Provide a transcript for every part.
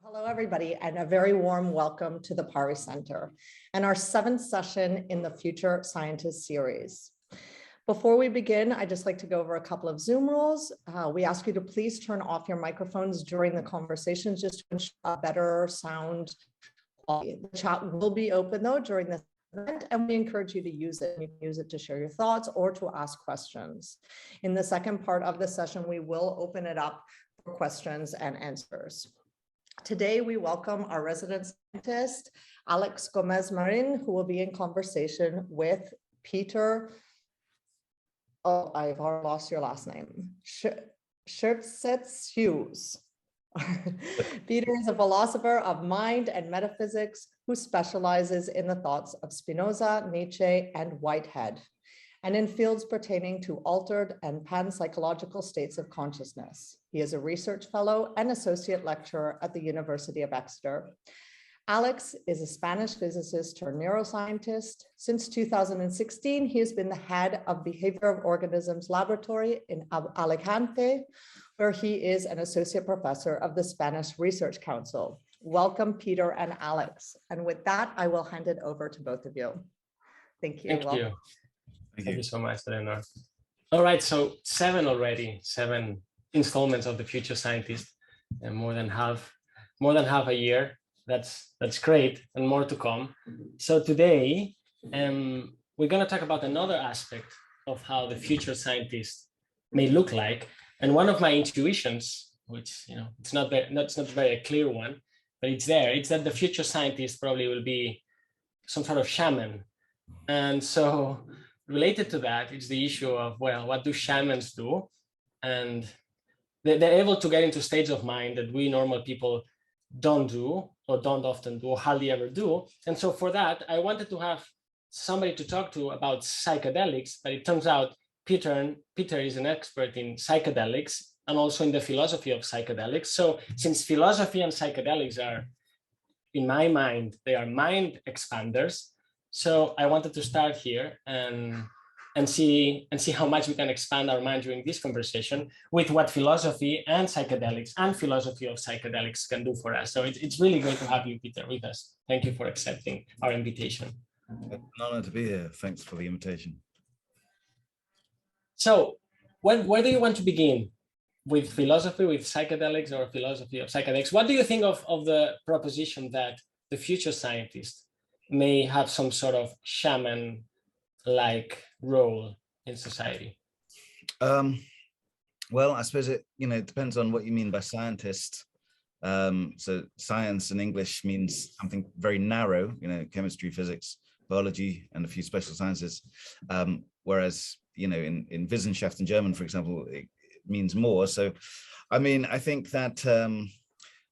Hello, everybody, and a very warm welcome to the PARI Center and our 7th session in the Future Scientist series. Before we begin, I'd just like to go over a couple of Zoom rules. We ask you to please turn off your microphones during the conversations just to ensure a better sound quality. The chat will be open though during this event, and we encourage you to use it. You can use it to share your thoughts or to ask questions. In the second part of the session, we will open it up for questions and answers. Today, we welcome our resident scientist, Alex Gomez-Marin, who will be in conversation with Peter, oh, I've already lost your last name, Sjöstedt-Hughes. Peter is a philosopher of mind and metaphysics who specializes in the thoughts of Spinoza, Nietzsche, and Whitehead, and in fields pertaining to altered and panpsychological states of consciousness. He is a research fellow and associate lecturer at the University of Exeter. Alex is a Spanish physicist turned neuroscientist. Since 2016, he has been the head of Behavior of Organisms Laboratory in Alicante, where he is an associate professor of the Spanish Research Council. Welcome, Peter and Alex. And with that, I will hand it over to both of you. Thank you. Thank you. Thank you so much, Eleanor. All right, so 7 installments of the Future Scientist, and more than half a year. That's great, and more to come. So today, we're going to talk about another aspect of how the future scientist may look like. And one of my intuitions, which it's not a very clear one, but it's there. It's that the future scientist probably will be some sort of shaman, and so related to that, it's the issue of, well, what do shamans do? And they're able to get into states of mind that we normal people don't do, or don't often do, or hardly ever do. And so for that, I wanted to have somebody to talk to about psychedelics, but it turns out Peter is an expert in psychedelics and also in the philosophy of psychedelics. So since philosophy and psychedelics are, in my mind, they are mind expanders, so I wanted to start here and see how much we can expand our mind during this conversation with what philosophy and psychedelics and philosophy of psychedelics can do for us. So it's really great to have you, Peter, with us. Thank you for accepting our invitation. It's an honor to be here. Thanks for the invitation. So where do you want to begin? With philosophy, with psychedelics, or philosophy of psychedelics? What do you think of the proposition that the future scientist may have some sort of shaman-like role in society? Well, I suppose it depends on what you mean by scientist. So science in English means something very narrow, chemistry, physics, biology, and a few special sciences. Whereas in Wissenschaft in German, for example, it means more. So I mean, I think that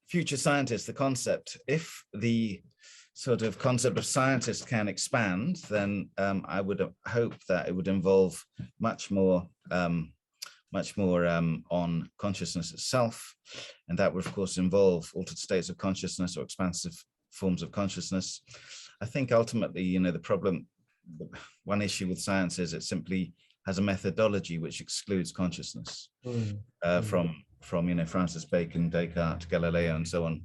future scientist, the concept, if the sort of concept of scientist can expand, then I would hope that it would involve much more on consciousness itself, and that would of course involve altered states of consciousness or expansive forms of consciousness. I think ultimately, one issue with science is it simply has a methodology which excludes consciousness from Francis Bacon, Descartes, Galileo, and so on.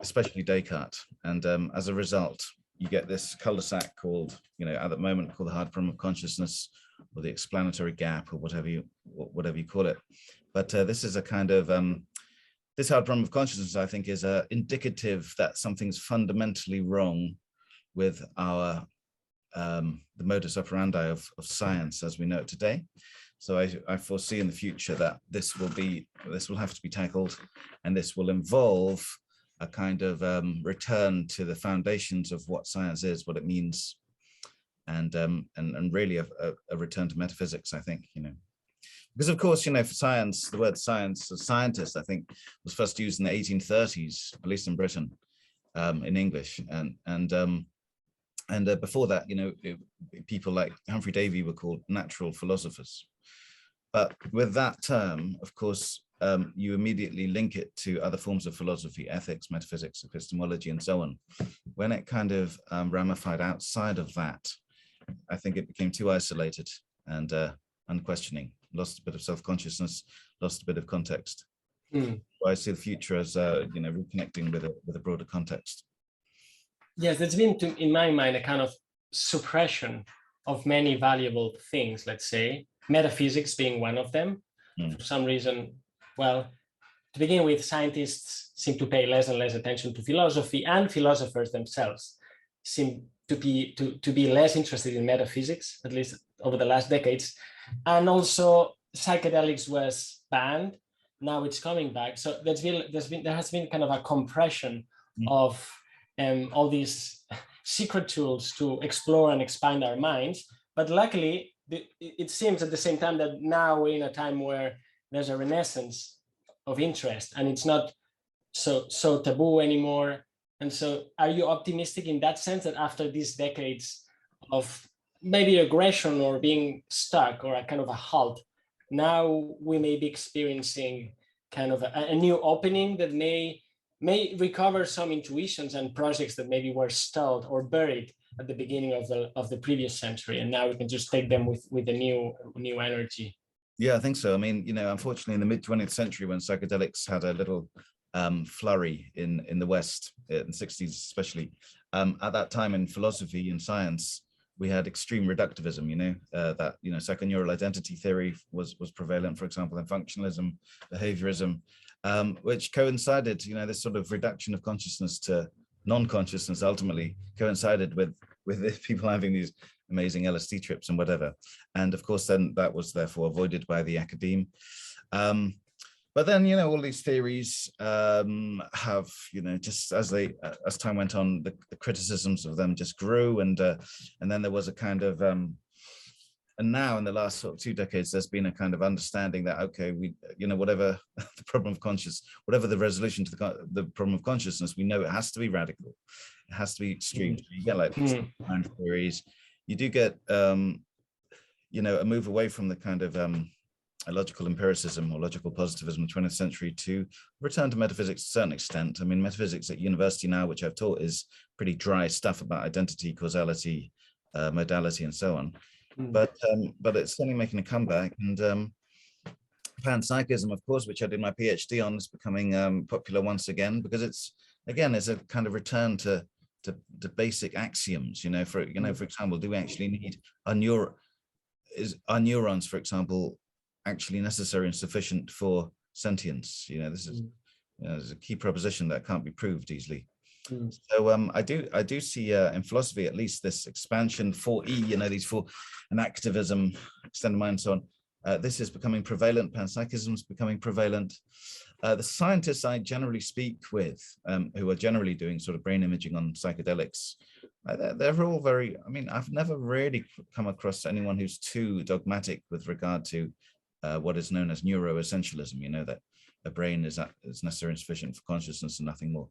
Especially Descartes, and as a result, you get this cul-de-sac called, at the moment, called the hard problem of consciousness, or the explanatory gap, or whatever you call it. But this is a kind of this hard problem of consciousness, I think, is indicative that something's fundamentally wrong with our the modus operandi of science as we know it today. So I foresee in the future that this will have to be tackled, and this will involve a kind of return to the foundations of what science is, what it means, and really a return to metaphysics, I think, because of course, for science, the word science, scientist, I think, was first used in the 1830s, at least in Britain, in English, and before that, people like Humphrey Davy were called natural philosophers. But with that term, of course, you immediately link it to other forms of philosophy, ethics, metaphysics, epistemology, and so on. When it kind of ramified outside of that, I think it became too isolated and unquestioning, lost a bit of self-consciousness, lost a bit of context. I see the future as reconnecting with a broader context. Yes, there's been, in my mind, a kind of suppression of many valuable things, let's say, metaphysics being one of them. For some reason, well, to begin with, scientists seem to pay less and less attention to philosophy, and philosophers themselves seem to be less interested in metaphysics, at least over the last decades. And also, psychedelics was banned. Now it's coming back. So there has been kind of a compression of all these secret tools to explore and expand our minds. But luckily, it seems at the same time that now we're in a time where there's a renaissance of interest, and it's not so taboo anymore. And so are you optimistic in that sense, that after these decades of maybe aggression or being stuck or a kind of a halt, now we may be experiencing kind of a new opening that may recover some intuitions and projects that maybe were stalled or buried at the beginning of the previous century, and now we can just take them with a new energy? Yeah, I think so. I mean, unfortunately, in the mid-20th century, when psychedelics had a little flurry in the West, in the 60s especially, at that time in philosophy and science, we had extreme reductivism, that psychoneural identity theory was prevalent, for example, in functionalism, behaviorism, which coincided, this sort of reduction of consciousness to non-consciousness ultimately coincided with people having these amazing LSD trips and whatever. And of course, then that was therefore avoided by the academe. But then, all these theories have, just as time went on, the criticisms of them just grew, and then there was a kind of, and now in the last sort of 2 decades, there's been a kind of understanding that, okay, we, whatever the problem of consciousnness, whatever the resolution to the problem of consciousness, we know it has to be radical, it has to be extreme. So you get like mind theories, you do get, a move away from the kind of a logical empiricism or logical positivism of the 20th century to return to metaphysics to a certain extent. I mean, metaphysics at university now, which I've taught, is pretty dry stuff about identity, causality, modality, and so on. But it's certainly making a comeback. And panpsychism, of course, which I did my PhD on, is becoming popular once again, because it's a kind of return to basic axioms. For example, do we actually need our neurons, for example, actually necessary and sufficient for sentience? This is is a key proposition that can't be proved easily. So I do see in philosophy at least this expansion, 4E, these four, and activism, extended mind, and so on. This is becoming prevalent. Panpsychism is becoming prevalent. The scientists I generally speak with, who are generally doing sort of brain imaging on psychedelics, they're all very, I've never really come across anyone who's too dogmatic with regard to what is known as neuroessentialism, that a brain is necessary and sufficient for consciousness and nothing more.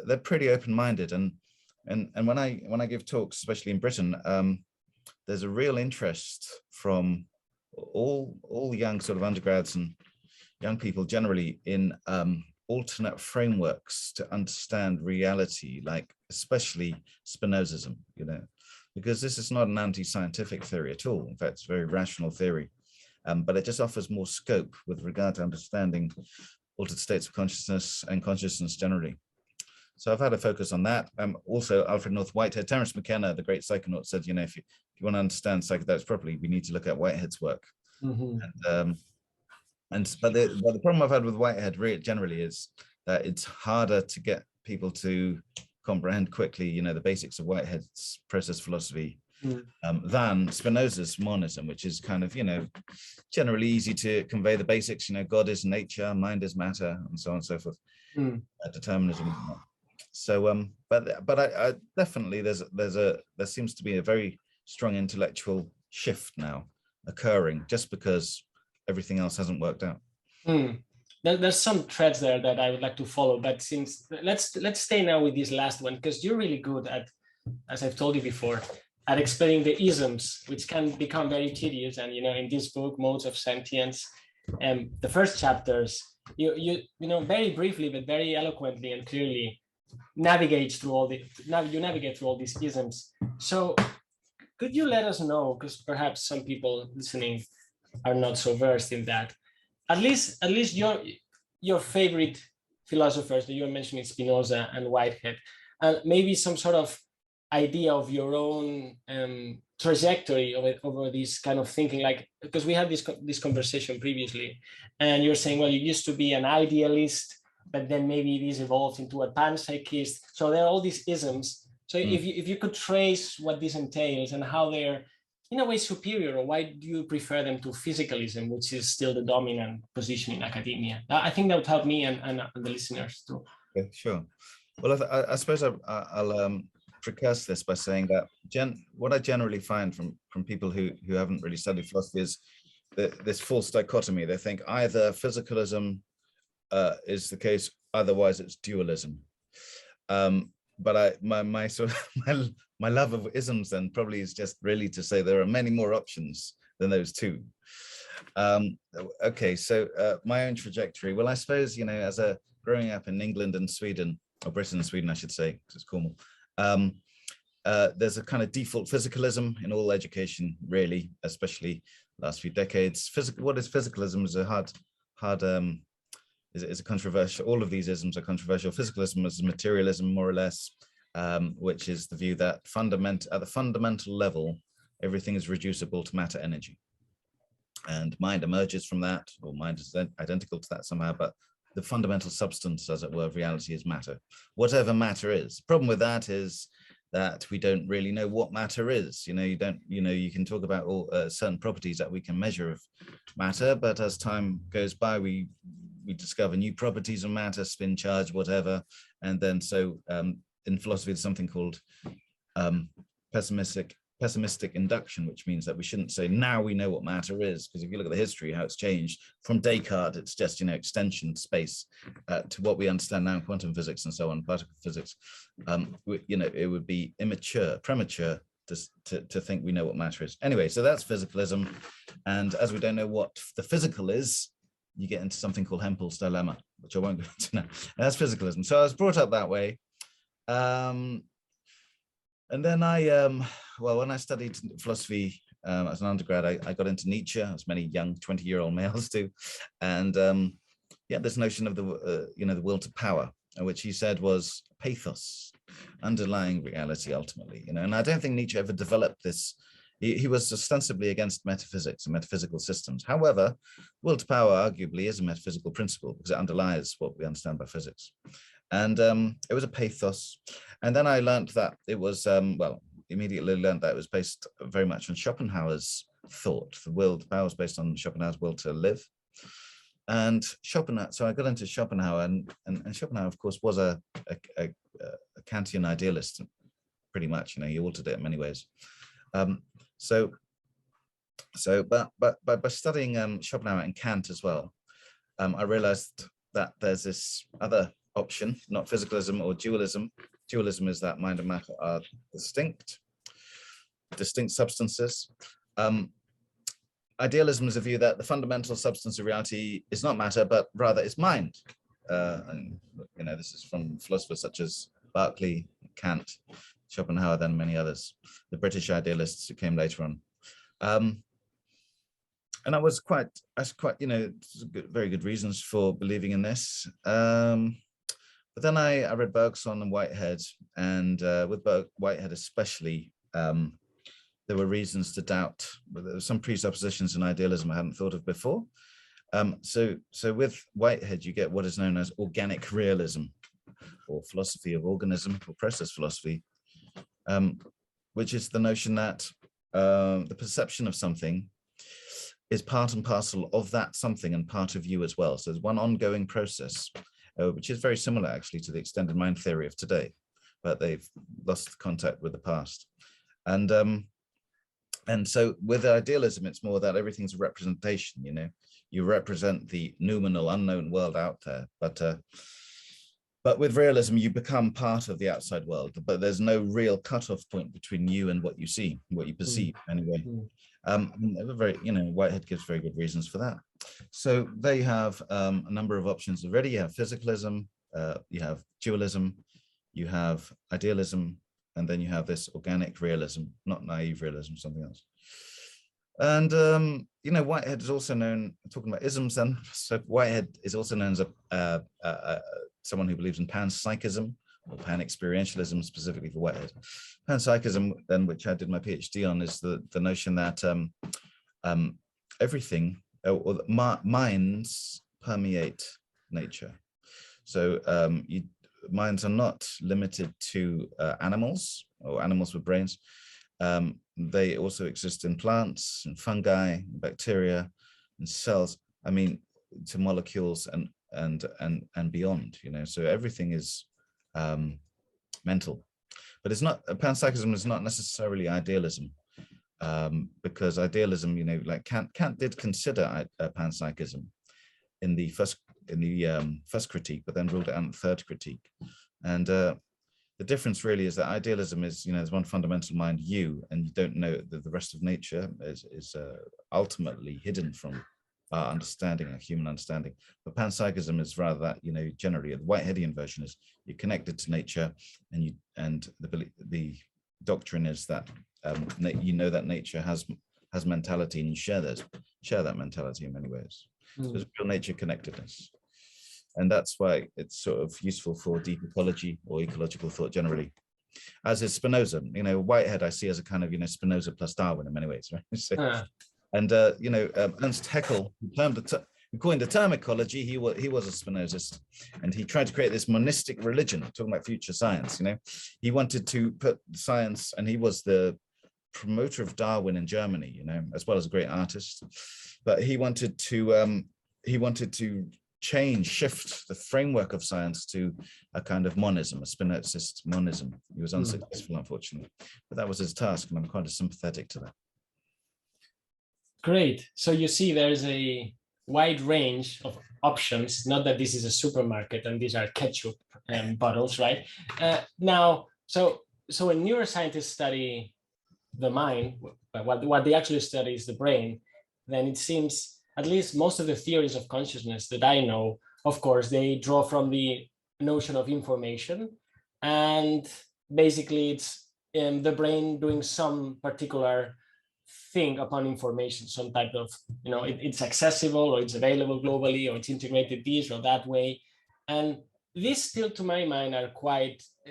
They're pretty open-minded, and when I give talks, especially in Britain, there's a real interest from all young sort of undergrads and young people generally in alternate frameworks to understand reality, like especially Spinozism, because this is not an anti-scientific theory at all. In fact, it's a very rational theory, but it just offers more scope with regard to understanding altered states of consciousness and consciousness generally. So I've had a focus on that. Also, Alfred North Whitehead, Terence McKenna, the great psychonaut, said, if you want to understand psychedelics properly, we need to look at Whitehead's work. But the problem I've had with Whitehead really generally is that it's harder to get people to comprehend quickly, the basics of Whitehead's process philosophy than Spinoza's monism, which is kind of, generally easy to convey the basics. God is nature, mind is matter, and so on and so forth. Determinism. So, but I definitely there seems to be a very strong intellectual shift now occurring, just because everything else hasn't worked out. There's some threads there that I would like to follow, but since let's stay now with this last one, because you're really good at, as I've told you before, at explaining the isms, which can become very tedious. And in this book, Modes of Sentience, the first chapters, you very briefly but very eloquently and clearly navigate through all these isms. So could you let us know, because perhaps some people listening are not so versed in that, at least your favorite philosophers that you were mentioning, Spinoza and Whitehead, and maybe some sort of idea of your own trajectory of it over this kind of thinking, like, because we had this conversation previously, and you're saying, well, you used to be an idealist, but then maybe this evolved into a panpsychist. So there are all these isms. So if you could trace what this entails and how they're in a way superior, or why do you prefer them to physicalism, which is still the dominant position in academia? I think that would help me and the listeners too. Okay, sure. Well, I suppose I'll precursor this by saying that what I generally find from people who haven't really studied philosophy is this false dichotomy. They think either physicalism is the case, otherwise it's dualism. But my sort of my love of isms then probably is just really to say there are many more options than those two. Okay, so my own trajectory. Well, I suppose, as a growing up in England and Sweden, or Britain and Sweden, I should say, because it's Cornwall. There's a kind of default physicalism in all education, really, especially last few decades. What is physicalism is a hard is a controversial. All of these isms are controversial. Physicalism is materialism, more or less, which is the view that at the fundamental level, everything is reducible to matter energy, and mind emerges from that, or mind is identical to that somehow, but the fundamental substance, as it were, of reality is matter, whatever matter is. The problem with that is that we don't really know what matter is. You can talk about all certain properties that we can measure of matter, but as time goes by, we discover new properties of matter, spin, charge, whatever. And then in philosophy, there's something called pessimistic induction, which means that we shouldn't say now we know what matter is, because if you look at the history, how it's changed from Descartes, it's just extension space to what we understand now in quantum physics and so on, particle physics. It would be premature to think we know what matter is. Anyway, so that's physicalism, and as we don't know what the physical is, you get into something called Hempel's dilemma, which I won't go into now. That's physicalism. So I was brought up that way. And then when I studied philosophy as an undergrad, I got into Nietzsche, as many young 20-year-old males do. And this notion of the will to power, which he said was pathos, underlying reality ultimately. And I don't think Nietzsche ever developed this. He was ostensibly against metaphysics and metaphysical systems. However, will to power arguably is a metaphysical principle because it underlies what we understand by physics. And it was a pathos. And then I learned that it was, immediately learned that it was based very much on Schopenhauer's thought. The will to power was based on Schopenhauer's will to live. And Schopenhauer, so I got into Schopenhauer, and Schopenhauer, of course, was a Kantian idealist, pretty much. He altered it in many ways. But by studying Schopenhauer and Kant as well, I realized that there's this other option, not physicalism or dualism. Dualism is that mind and matter are distinct substances. Idealism is a view that the fundamental substance of reality is not matter, but rather is mind. This is from philosophers such as Berkeley, Kant, Schopenhauer, then many others, the British idealists who came later on. And I was quite, very good reasons for believing in this. But then I read Bergson and Whitehead, and with Whitehead especially, there were reasons to doubt. But there were some presuppositions in idealism I hadn't thought of before. So with Whitehead, you get what is known as organic realism, or philosophy of organism, or process philosophy, which is the notion that the perception of something is part and parcel of that something and part of you as well. So there's one ongoing process, which is very similar actually to the extended mind theory of today, but they've lost contact with the past. And so with idealism, it's more that everything's a representation, you represent the noumenal, unknown world out there, but with realism, you become part of the outside world, but there's no real cutoff point between you and what you see, what you perceive anyway. Whitehead gives very good reasons for that. So they have a number of options already. You have physicalism, you have dualism, you have idealism, and then you have this organic realism, not naive realism, something else. And you know, Whitehead is also known, talking about isms then, so Whitehead is also known as someone who believes in panpsychism or pan-experientialism, specifically for Whitehead. Panpsychism, then, which I did my PhD on, is the notion that everything, or minds permeate nature. So minds are not limited to animals or animals with brains. They also exist in plants and fungi, bacteria, and cells. I mean, to molecules and beyond. You know, so everything is mental. But it's not, panpsychism is not necessarily idealism, because idealism, you know, like Kant did consider panpsychism in the first critique, but then ruled it out in the third critique. And the difference really is that idealism is, you know, there's one fundamental mind, you, and you don't know that the rest of nature is ultimately hidden from our understanding, our human understanding. But panpsychism is rather that, you know, generally the Whiteheadian version is you're connected to nature, and the doctrine is that you know that nature has mentality, and you share that mentality in many ways. So there's real nature connectedness. And that's why it's sort of useful for deep ecology or ecological thought generally, as is Spinoza. You know, Whitehead I see as a kind of, you know, Spinoza plus Darwin in many ways, right? So, and you know, Ernst Haeckel, who coined the term ecology, he was a Spinozist, and he tried to create this monistic religion, talking about future science. You know, he wanted to put science, and he was the promoter of Darwin in Germany, you know, as well as a great artist, but he wanted to shift the framework of science to a kind of monism, a Spinozist monism. He was unsuccessful, unfortunately, but that was his task, and I'm quite sympathetic to that. Great. So you see there's a wide range of options, not that this is a supermarket and these are ketchup bottles, right? Now, so when neuroscientists study the mind, what they actually study is the brain, then it seems at least most of the theories of consciousness that I know, of course, they draw from the notion of information. And basically it's the brain doing some particular thing upon information, some type of, you know, it's accessible or it's available globally or it's integrated this or that way. And these still, to my mind,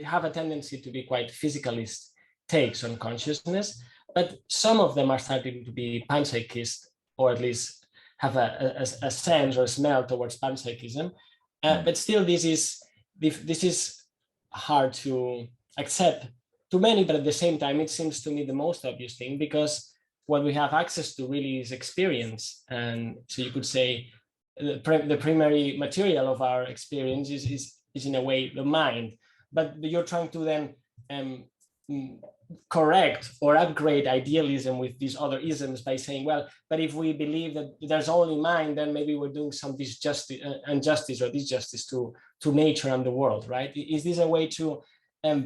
have a tendency to be quite physicalist takes on consciousness, but some of them are starting to be panpsychist, or at least have a sense or a smell towards panpsychism. But still, this is hard to accept to many, but at the same time, it seems to me the most obvious thing, because what we have access to really is experience. And so you could say the primary material of our experience is in a way the mind, but you're trying to then correct or upgrade idealism with these other isms by saying, well, but if we believe that there's only mind, then maybe we're doing some injustice or disjustice to nature and the world, right? Is this a way to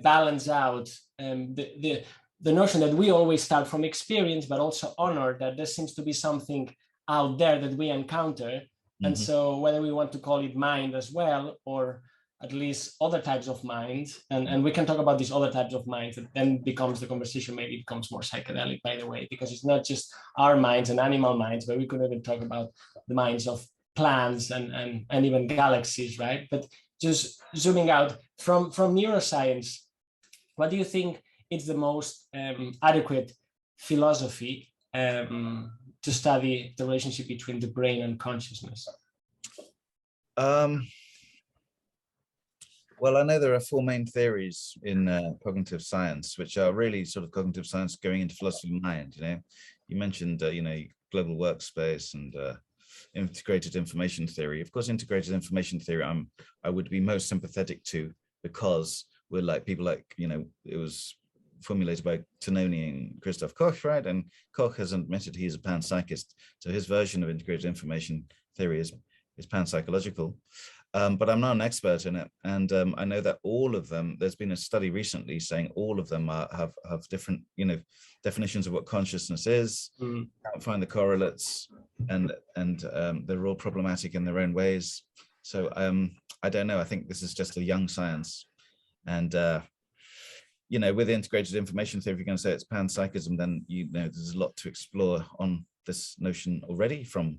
balance out the notion that we always start from experience, but also honor that there seems to be something out there that we encounter? And so whether we want to call it mind as well, or at least other types of minds, and we can talk about these other types of minds, that then becomes the conversation, maybe it becomes more psychedelic, by the way, because it's not just our minds and animal minds, but we could even talk about the minds of plants and even galaxies, right? But just zooming out from neuroscience, what do you think is the most adequate philosophy to study the relationship between the brain and consciousness? Well, I know there are four main theories in cognitive science, which are really sort of cognitive science going into philosophy of mind. You know, you mentioned you know, global workspace and integrated information theory. Of course, integrated information theory, I would be most sympathetic to, because we're like people like, you know, it was formulated by Tononi and Christoph Koch, right? And Koch has admitted he's a panpsychist, so his version of integrated information theory is panpsychological. But I'm not an expert in it, and I know that all of them, there's been a study recently saying all of them have different, you know, definitions of what consciousness is. Can't find the correlates, and they're all problematic in their own ways. So I don't know. I think this is just a young science, and you know, with integrated information theory, if you're going to say it's panpsychism, then, you know, there's a lot to explore on this notion already from,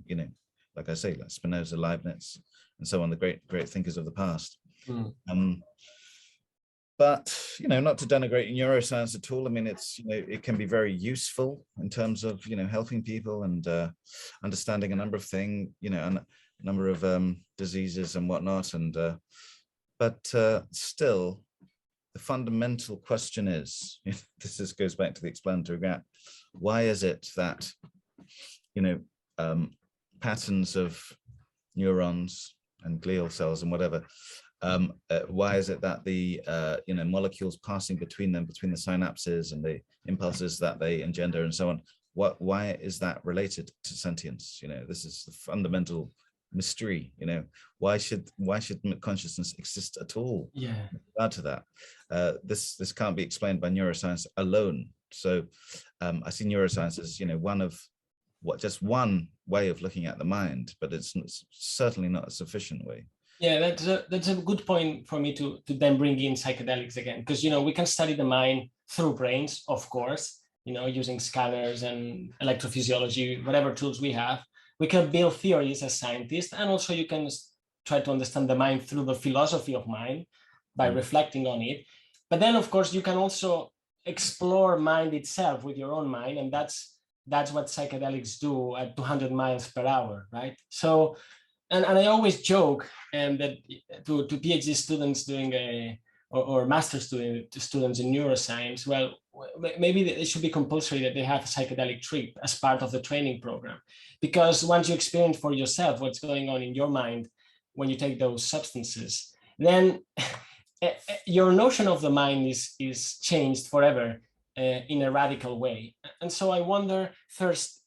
like I say, like Spinoza, Leibniz, and so on, the great thinkers of the past. But, not to denigrate neuroscience at all. I mean, it can be very useful in terms of, helping people and understanding a number of things, a number of diseases and whatnot. And but still, the fundamental question is, this goes back to the explanatory gap. Why is it that, patterns of neurons and glial cells and whatever, why is it that the molecules passing between the synapses and the impulses that they engender and so on, why is that related to sentience? This is the fundamental mystery. Why should consciousness exist at all? Yeah. With regard to that, this can't be explained by neuroscience alone. So I see neuroscience as just one way of looking at the mind, but it's certainly not a sufficient way. Yeah, that's a good point for me to then bring in psychedelics again, because we can study the mind through brains, of course, using scanners and electrophysiology, whatever tools we have. We can build theories as scientists, and also you can try to understand the mind through the philosophy of mind by reflecting on it. But then, of course, you can also explore mind itself with your own mind, and that's what psychedelics do at 200 miles per hour, right? So. And I always joke that to PhD students doing or master's students in neuroscience, well, maybe it should be compulsory that they have a psychedelic trip as part of the training program, because once you experience for yourself what's going on in your mind when you take those substances, then your notion of the mind is changed forever in a radical way. And so I wonder first,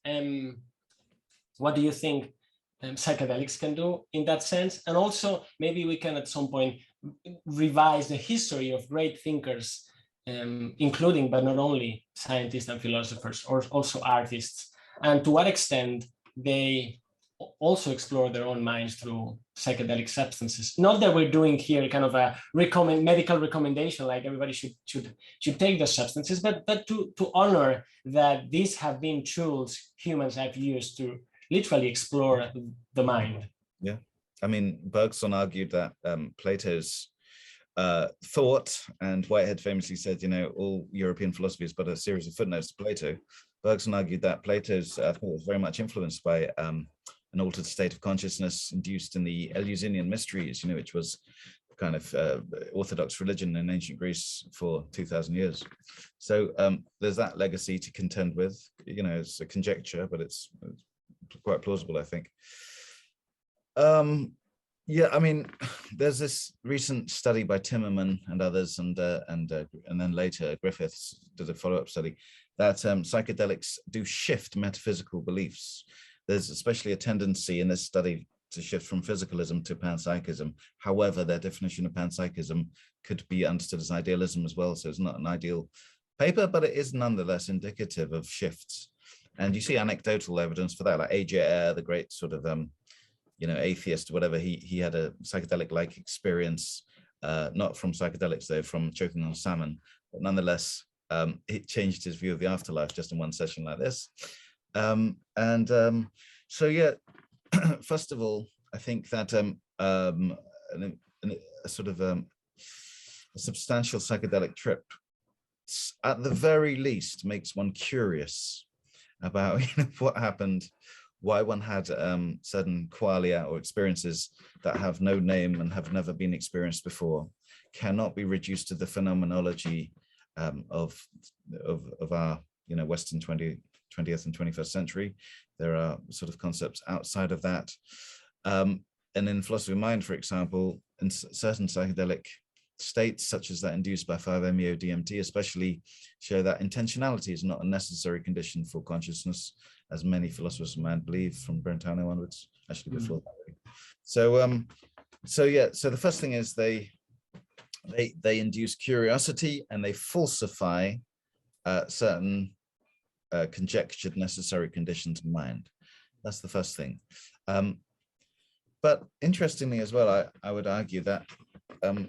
what do you think psychedelics can do in that sense? And also maybe we can at some point revise the history of great thinkers, including but not only scientists and philosophers, or also artists, and to what extent they also explore their own minds through psychedelic substances. Not that we're doing here kind of a medical recommendation, like everybody should take those substances, but to honor that these have been tools humans have used to literally explore the mind. Yeah, I mean, Bergson argued that Plato's thought, and Whitehead famously said, all European philosophy is but a series of footnotes to Plato. Bergson argued that Plato's thought was very much influenced by an altered state of consciousness induced in the Eleusinian mysteries, which was kind of orthodox religion in ancient Greece for 2000 years. So there's that legacy to contend with. It's a conjecture, but it's quite plausible, I think. Yeah, I mean, there's this recent study by Timmerman and others, and then later Griffiths did a follow-up study that psychedelics do shift metaphysical beliefs. There's especially a tendency in this study to shift from physicalism to panpsychism. However, their definition of panpsychism could be understood as idealism as well. So it's not an ideal paper, but it is nonetheless indicative of shifts. And you see anecdotal evidence for that, like A.J. Ayer, the great sort of, atheist, whatever, he had a psychedelic-like experience, not from psychedelics, though, from choking on salmon, but nonetheless, it changed his view of the afterlife just in one session like this. So, yeah, first of all, I think that a sort of a substantial psychedelic trip, at the very least, makes one curious about what happened, why one had certain qualia or experiences that have no name and have never been experienced before, cannot be reduced to the phenomenology of our Western 20th and 21st century. There are sort of concepts outside of that. And in philosophy of mind, for example, in certain psychedelic states, such as that induced by 5-MeO-DMT, especially show that intentionality is not a necessary condition for consciousness, as many philosophers of mind believe from Brentano onwards, actually before that. So the first thing is they induce curiosity and they falsify certain conjectured necessary conditions of mind. That's the first thing. But interestingly as well, I would argue that a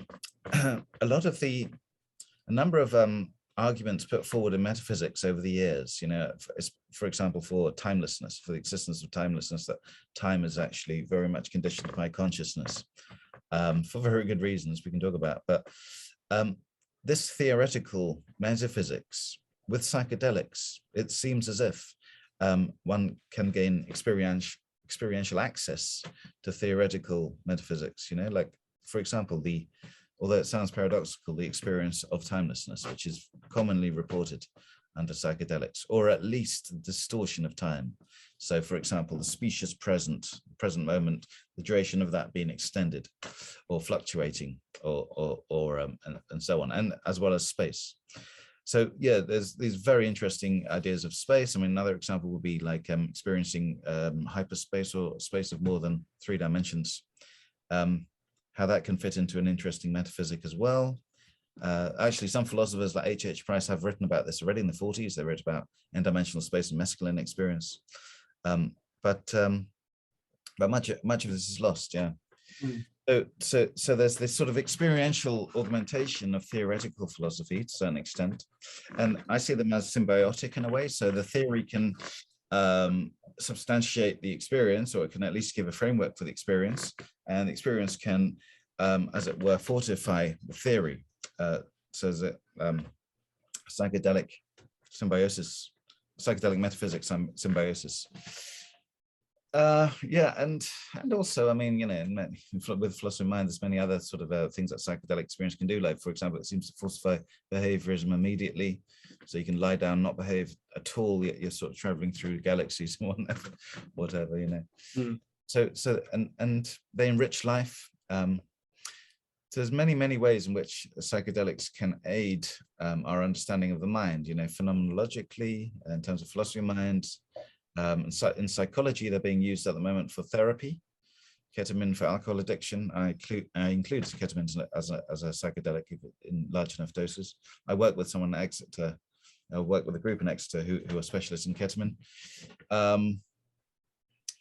number of arguments put forward in metaphysics over the years, for example, for timelessness, for the existence of timelessness, that time is actually very much conditioned by consciousness, for very good reasons we can talk about. But this theoretical metaphysics with psychedelics, it seems as if one can gain experiential access to theoretical metaphysics, you know, like, for example, although it sounds paradoxical, the experience of timelessness, which is commonly reported under psychedelics, or at least the distortion of time. So, for example, the specious present moment, the duration of that being extended or fluctuating, and so on, and as well as space. So yeah, there's these very interesting ideas of space. I mean, another example would be like experiencing hyperspace, or space of more than 3 dimensions. How that can fit into an interesting metaphysic as well. Actually, some philosophers like H.H. Price have written about this already in the 40s. They wrote about n-dimensional space and mescaline experience. But much of this is lost, yeah. Mm. So there's this sort of experiential augmentation of theoretical philosophy to a certain extent, and I see them as symbiotic in a way. So the theory can substantiate the experience, or it can at least give a framework for the experience, and the experience can, as it were, fortify the theory. So that psychedelic symbiosis, psychedelic metaphysics symbiosis. Yeah, and also, I mean, you know, with philosophy of mind, there's many other sort of things that psychedelic experience can do. Like, for example, it seems to falsify behaviorism immediately, so you can lie down, not behave at all, yet you're sort of traveling through galaxies or whatever, you know. Mm. So and they enrich life. So there's many ways in which psychedelics can aid our understanding of the mind, you know, phenomenologically, in terms of philosophy of mind. In psychology, they're being used at the moment for therapy. Ketamine for alcohol addiction. I include ketamine as a psychedelic in large enough doses. I work with someone at Exeter. I work with a group in Exeter who are specialists in ketamine.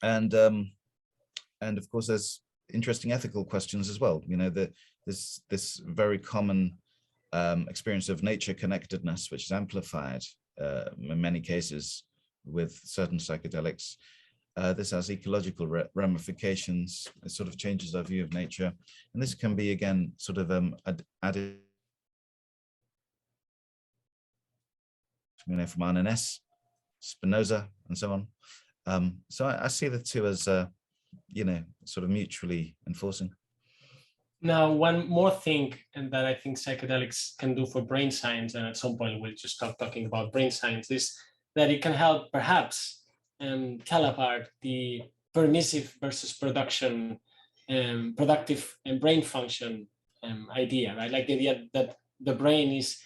And of course, there's interesting ethical questions as well. You know, this very common experience of nature connectedness, which is amplified in many cases with certain psychedelics. This has ecological ramifications. It sort of changes our view of nature, and this can be again sort of added, you know, from Arnes, Spinoza, and so on. So I see the two as you know, sort of mutually enforcing. Now, one more thing that I think psychedelics can do for brain science, and at some point we'll just stop talking about brain science, is that it can help perhaps tell apart the permissive versus productive and brain function idea, right? Like the idea that the brain is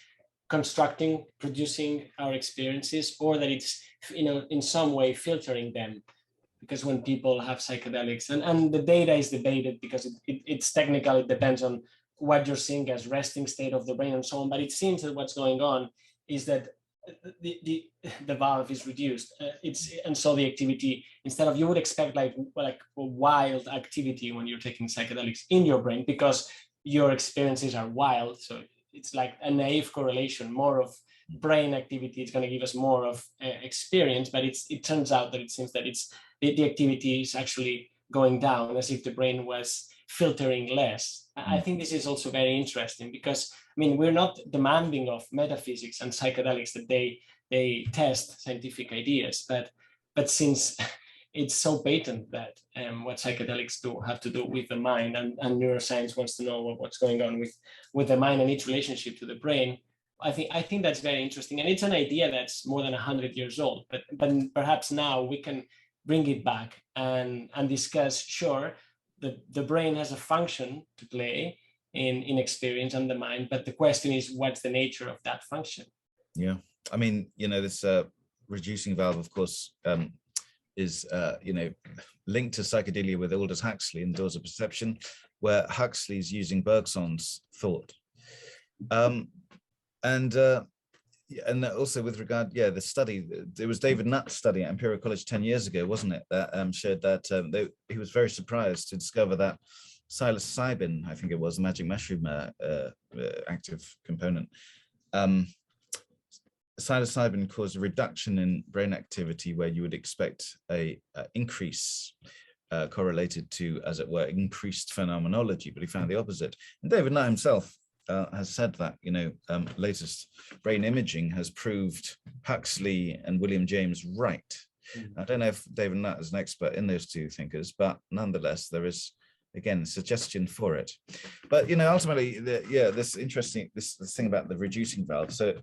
constructing, producing our experiences, or that it's, you know, in some way filtering them. Because when people have psychedelics, and the data is debated because it's technical, it depends on what you're seeing as resting state of the brain and so on, but it seems that what's going on is that the valve is reduced. And so the activity, instead of, you would expect like a wild activity when you're taking psychedelics in your brain, because your experiences are wild. So it's like a naive correlation, more of brain activity is going to give us more of experience, but it turns out that it seems that the activity is actually going down, as if the brain was filtering less. I think this is also very interesting because, I mean, we're not demanding of metaphysics and psychedelics that they test scientific ideas, but since it's so patent that what psychedelics have to do with the mind, and neuroscience wants to know what's going on with the mind and its relationship to the brain, I think that's very interesting. And it's an idea that's more than 100 years old, but perhaps now we can bring it back and discuss, sure, the brain has a function to play in experience and the mind, but the question is, what's the nature of that function? Yeah, I mean, you know, this reducing valve, of course, is, you know, linked to psychedelia with Aldous Huxley and Doors of Perception, where Huxley's using Bergson's thought. And also with regard, yeah, the study, it was David Nutt's study at Imperial College 10 years ago, wasn't it, that showed that he was very surprised to discover that psilocybin, I think it was, the magic mushroom active component, psilocybin caused a reduction in brain activity where you would expect a increase correlated to, as it were, increased phenomenology, but he found the opposite. And David Nutt himself has said that, latest brain imaging has proved Huxley and William James right. I don't know if David Nutt is an expert in those two thinkers, but nonetheless, there is, again, suggestion for it. But ultimately, this interesting this thing about the reducing valve. So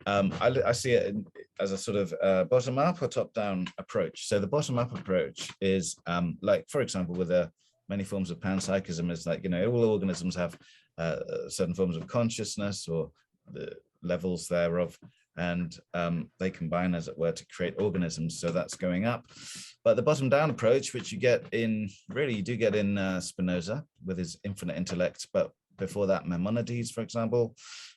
I see it as a sort of bottom-up or top-down approach. So the bottom-up approach is like, for example, with many forms of panpsychism, is like all organisms have certain forms of consciousness or the levels thereof, and they combine, as it were, to create organisms. So that's going up. But the bottom down approach, which you do get in Spinoza with his infinite intellect, but before that, Maimonides, for example,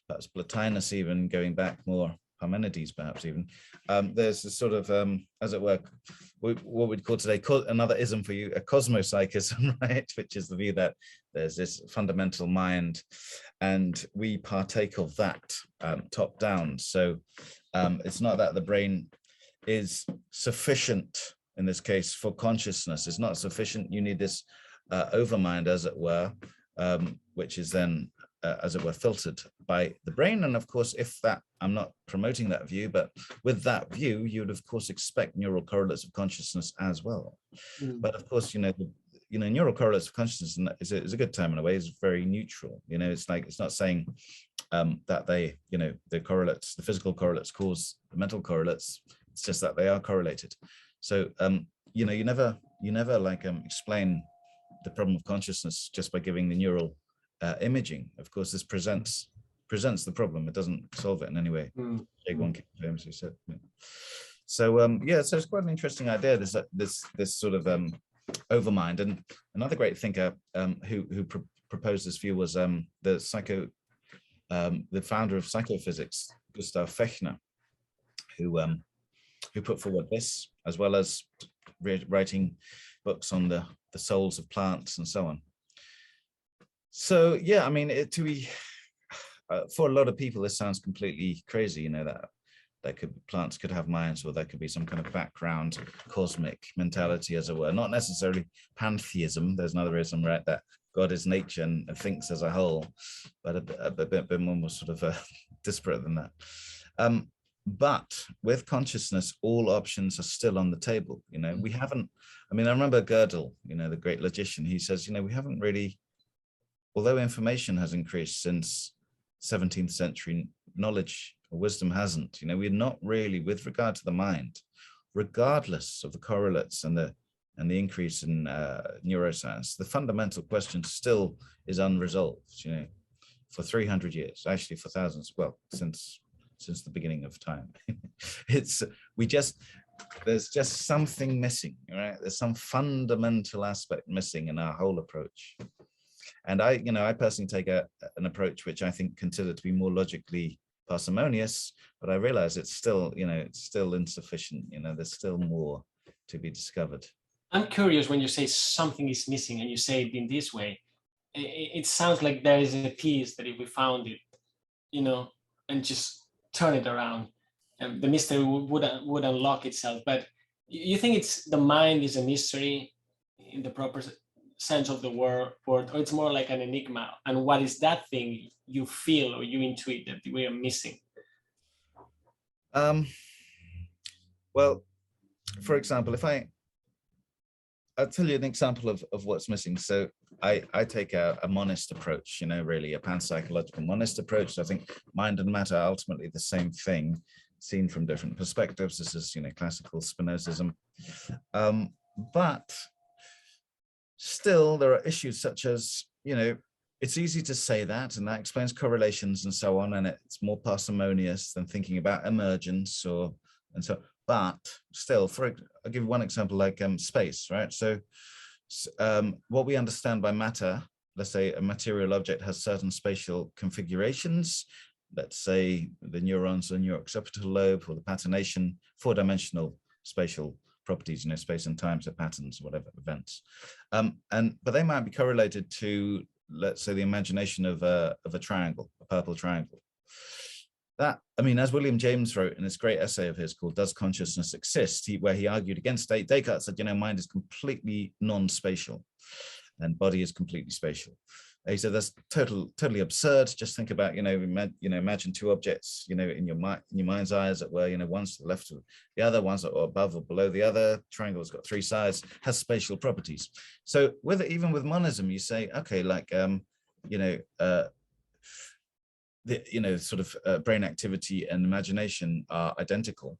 perhaps Plotinus, even going back more, Parmenides, perhaps even. There's this sort of, as it were, what we'd call today, another ism for you, a Cosmo Psychism, right? Which is the view that there's this fundamental mind, and we partake of that top down. So it's not that the brain is sufficient in this case for consciousness. It's not sufficient. You need this overmind, as it were, which is then, as it were, filtered by the brain. And of course, if that, I'm not promoting that view, but with that view, you would of course expect neural correlates of consciousness as well. But of course, neural correlates of consciousness is a good term in a way. It's very neutral. It's like, it's not saying that they, the correlates, the physical correlates cause the mental correlates. It's just that they are correlated. So you never like explain the problem of consciousness just by giving the neural imaging. Of course, this presents the problem. It doesn't solve it in any way. Famously said. So so it's quite an interesting idea. This sort of overmind. And another great thinker who proposed this view was the founder of psychophysics, Gustav Fechner, who put forward this, as well as writing books on the souls of plants and so on. So yeah, I mean, for a lot of people, this sounds completely crazy. That plants could have minds, or there could be some kind of background cosmic mentality, as it were. Not necessarily pantheism. There's another ism, right? That God is nature and thinks as a whole, but a bit more sort of disparate than that. But with consciousness, all options are still on the table. We haven't. I mean, I remember Gödel, the great logician. He says, we haven't really, although information has increased since 17th century, knowledge or wisdom hasn't. We're not really, with regard to the mind, regardless of the correlates and the increase in neuroscience, the fundamental question still is unresolved. For 300 years, actually for thousands. Well, since the beginning of time, there's just something missing, right? There's some fundamental aspect missing in our whole approach. And I personally take an approach which I think considered to be more logically parsimonious, but I realize it's still insufficient. There's still more to be discovered. I'm curious, when you say something is missing and you say it in this way, it sounds like there is a piece that if we found it, and just turn it around, and the mystery would unlock itself. But you think it's the mind is a mystery in the proper sense of the word, or it's more like an enigma? And what is that thing you feel or you intuit that we are missing? Well, for example, I'll tell you an example of what's missing. So I take a monist approach, really a panpsychological monist approach. I think mind and matter are ultimately the same thing, seen from different perspectives. This is, classical Spinozism. But still, there are issues such as, it's easy to say that, and that explains correlations and so on, and it's more parsimonious than thinking about emergence and so. But still, I'll give you one example, like space, right? So what we understand by matter, let's say a material object has certain spatial configurations. Let's say the neurons in your occipital lobe, or the patination, four-dimensional spatial properties, space and time, so patterns, whatever, events. But they might be correlated to, let's say, the imagination of a triangle, a purple triangle. that, I mean, as William James wrote in this great essay of his called Does Consciousness Exist? Where he argued against Descartes, said, you know, mind is completely non-spatial and body is completely spatial. He said that's totally absurd. Just think about, imagine two objects, in your mind's eye, as it were, one's to the left of the other, one's above or below the other. Triangle's got three sides, has spatial properties. So even with monism, you say, okay, like, brain activity and imagination are identical.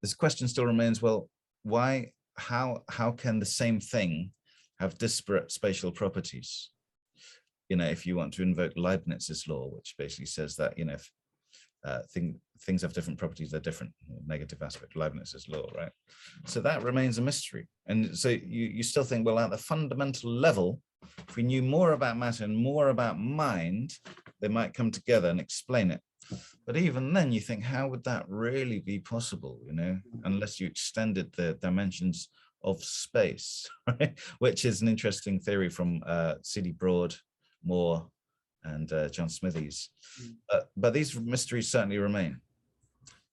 This question still remains, well, why, how can the same thing have disparate spatial properties? If you want to invoke Leibniz's law, which basically says that, if things have different properties, they're different, negative aspect, Leibniz's law, right? So that remains a mystery. And so you still think, well, at the fundamental level, if we knew more about matter and more about mind, they might come together and explain it. But even then you think, how would that really be possible, unless you extended the dimensions of space, right? Which is an interesting theory from C.D. Broad, Moore, and John Smithies. But these mysteries certainly remain.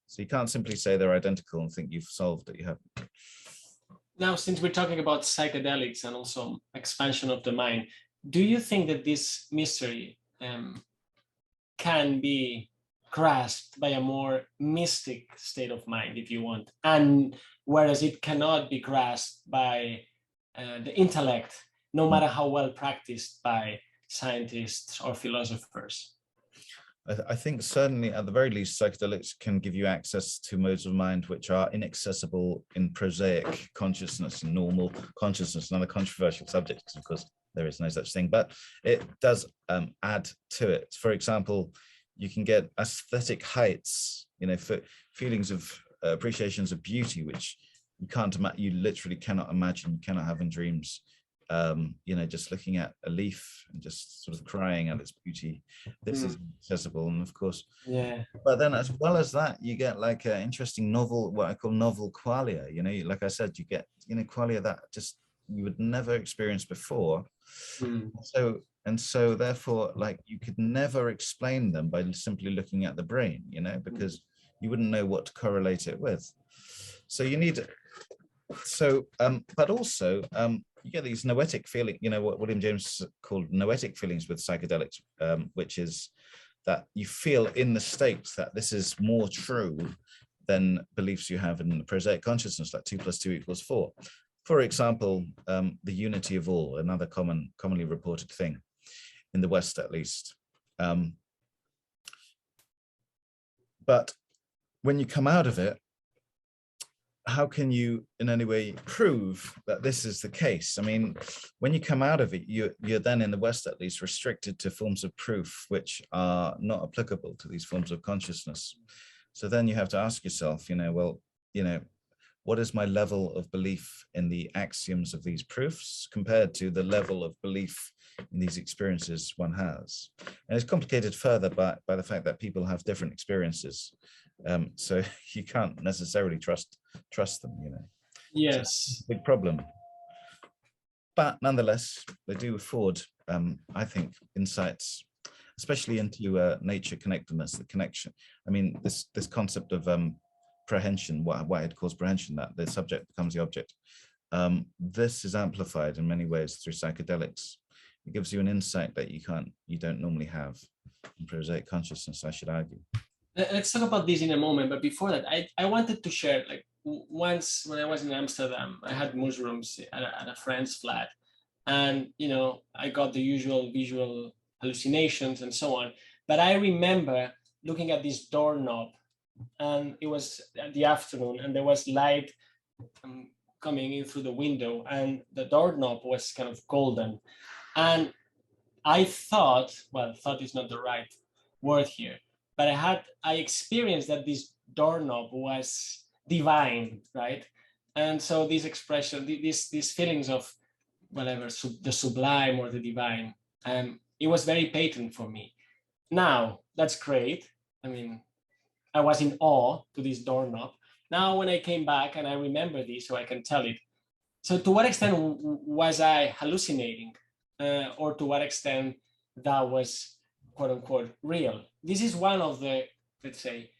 So you can't simply say they're identical and think you've solved it. You haven't. Now, since we're talking about psychedelics and also expansion of the mind, do you think that this mystery can be grasped by a more mystic state of mind, if you want, and whereas it cannot be grasped by the intellect, no matter how well practiced by scientists or philosophers? I think certainly, at the very least, psychedelics can give you access to modes of mind which are inaccessible in prosaic consciousness and normal consciousness. Another controversial subject, because of course there is no such thing, but it does add to it. For example, you can get aesthetic heights, for feelings of appreciations of beauty, which you literally cannot imagine, you cannot have in dreams. Just looking at a leaf and just sort of crying at its beauty. This is accessible, and of course, yeah. But then, as well as that, you get like an interesting novel, what I call novel qualia. Like I said, you get qualia that just you would never experience before. So therefore, like, you could never explain them by simply looking at the brain, because you wouldn't know what to correlate it with. So you need. So, but also, you get these noetic feelings, what William James called noetic feelings with psychedelics, which is that you feel in the state that this is more true than beliefs you have in the prosaic consciousness, like 2 + 2 = 4. For example, the unity of all, another commonly reported thing in the West, at least. But when you come out of it, how can you in any way prove that this is the case? I mean, when you come out of it, you're then, in the West at least, restricted to forms of proof which are not applicable to these forms of consciousness. So then you have to ask yourself, what is my level of belief in the axioms of these proofs compared to the level of belief in these experiences one has? And it's complicated further by the fact that people have different experiences. So you can't necessarily trust them, Yes. So big problem. But nonetheless, they do afford, I think, insights, especially into nature connectedness, the connection. I mean, this concept of prehension, why it calls prehension, that the subject becomes the object. This is amplified in many ways through psychedelics. It gives you an insight that you don't normally have in prosaic consciousness, I should argue. Let's talk about this in a moment, but before that, I wanted to share, like, once when I was in Amsterdam, I had mushrooms at a friend's flat, and I got the usual visual hallucinations and so on. But I remember looking at this doorknob, and it was at the afternoon, and there was light coming in through the window, and the doorknob was kind of golden, and I thought, well, thought is not the right word here, but I experienced that this doorknob was divine, right? And so this expression, these feelings of whatever, the sublime or the divine, it was very patent for me. Now, that's great. I mean, I was in awe to this doorknob. Now, when I came back and I remember this, so I can tell it. So to what extent was I hallucinating? Or to what extent that was quote unquote real. This is one of the, let's say,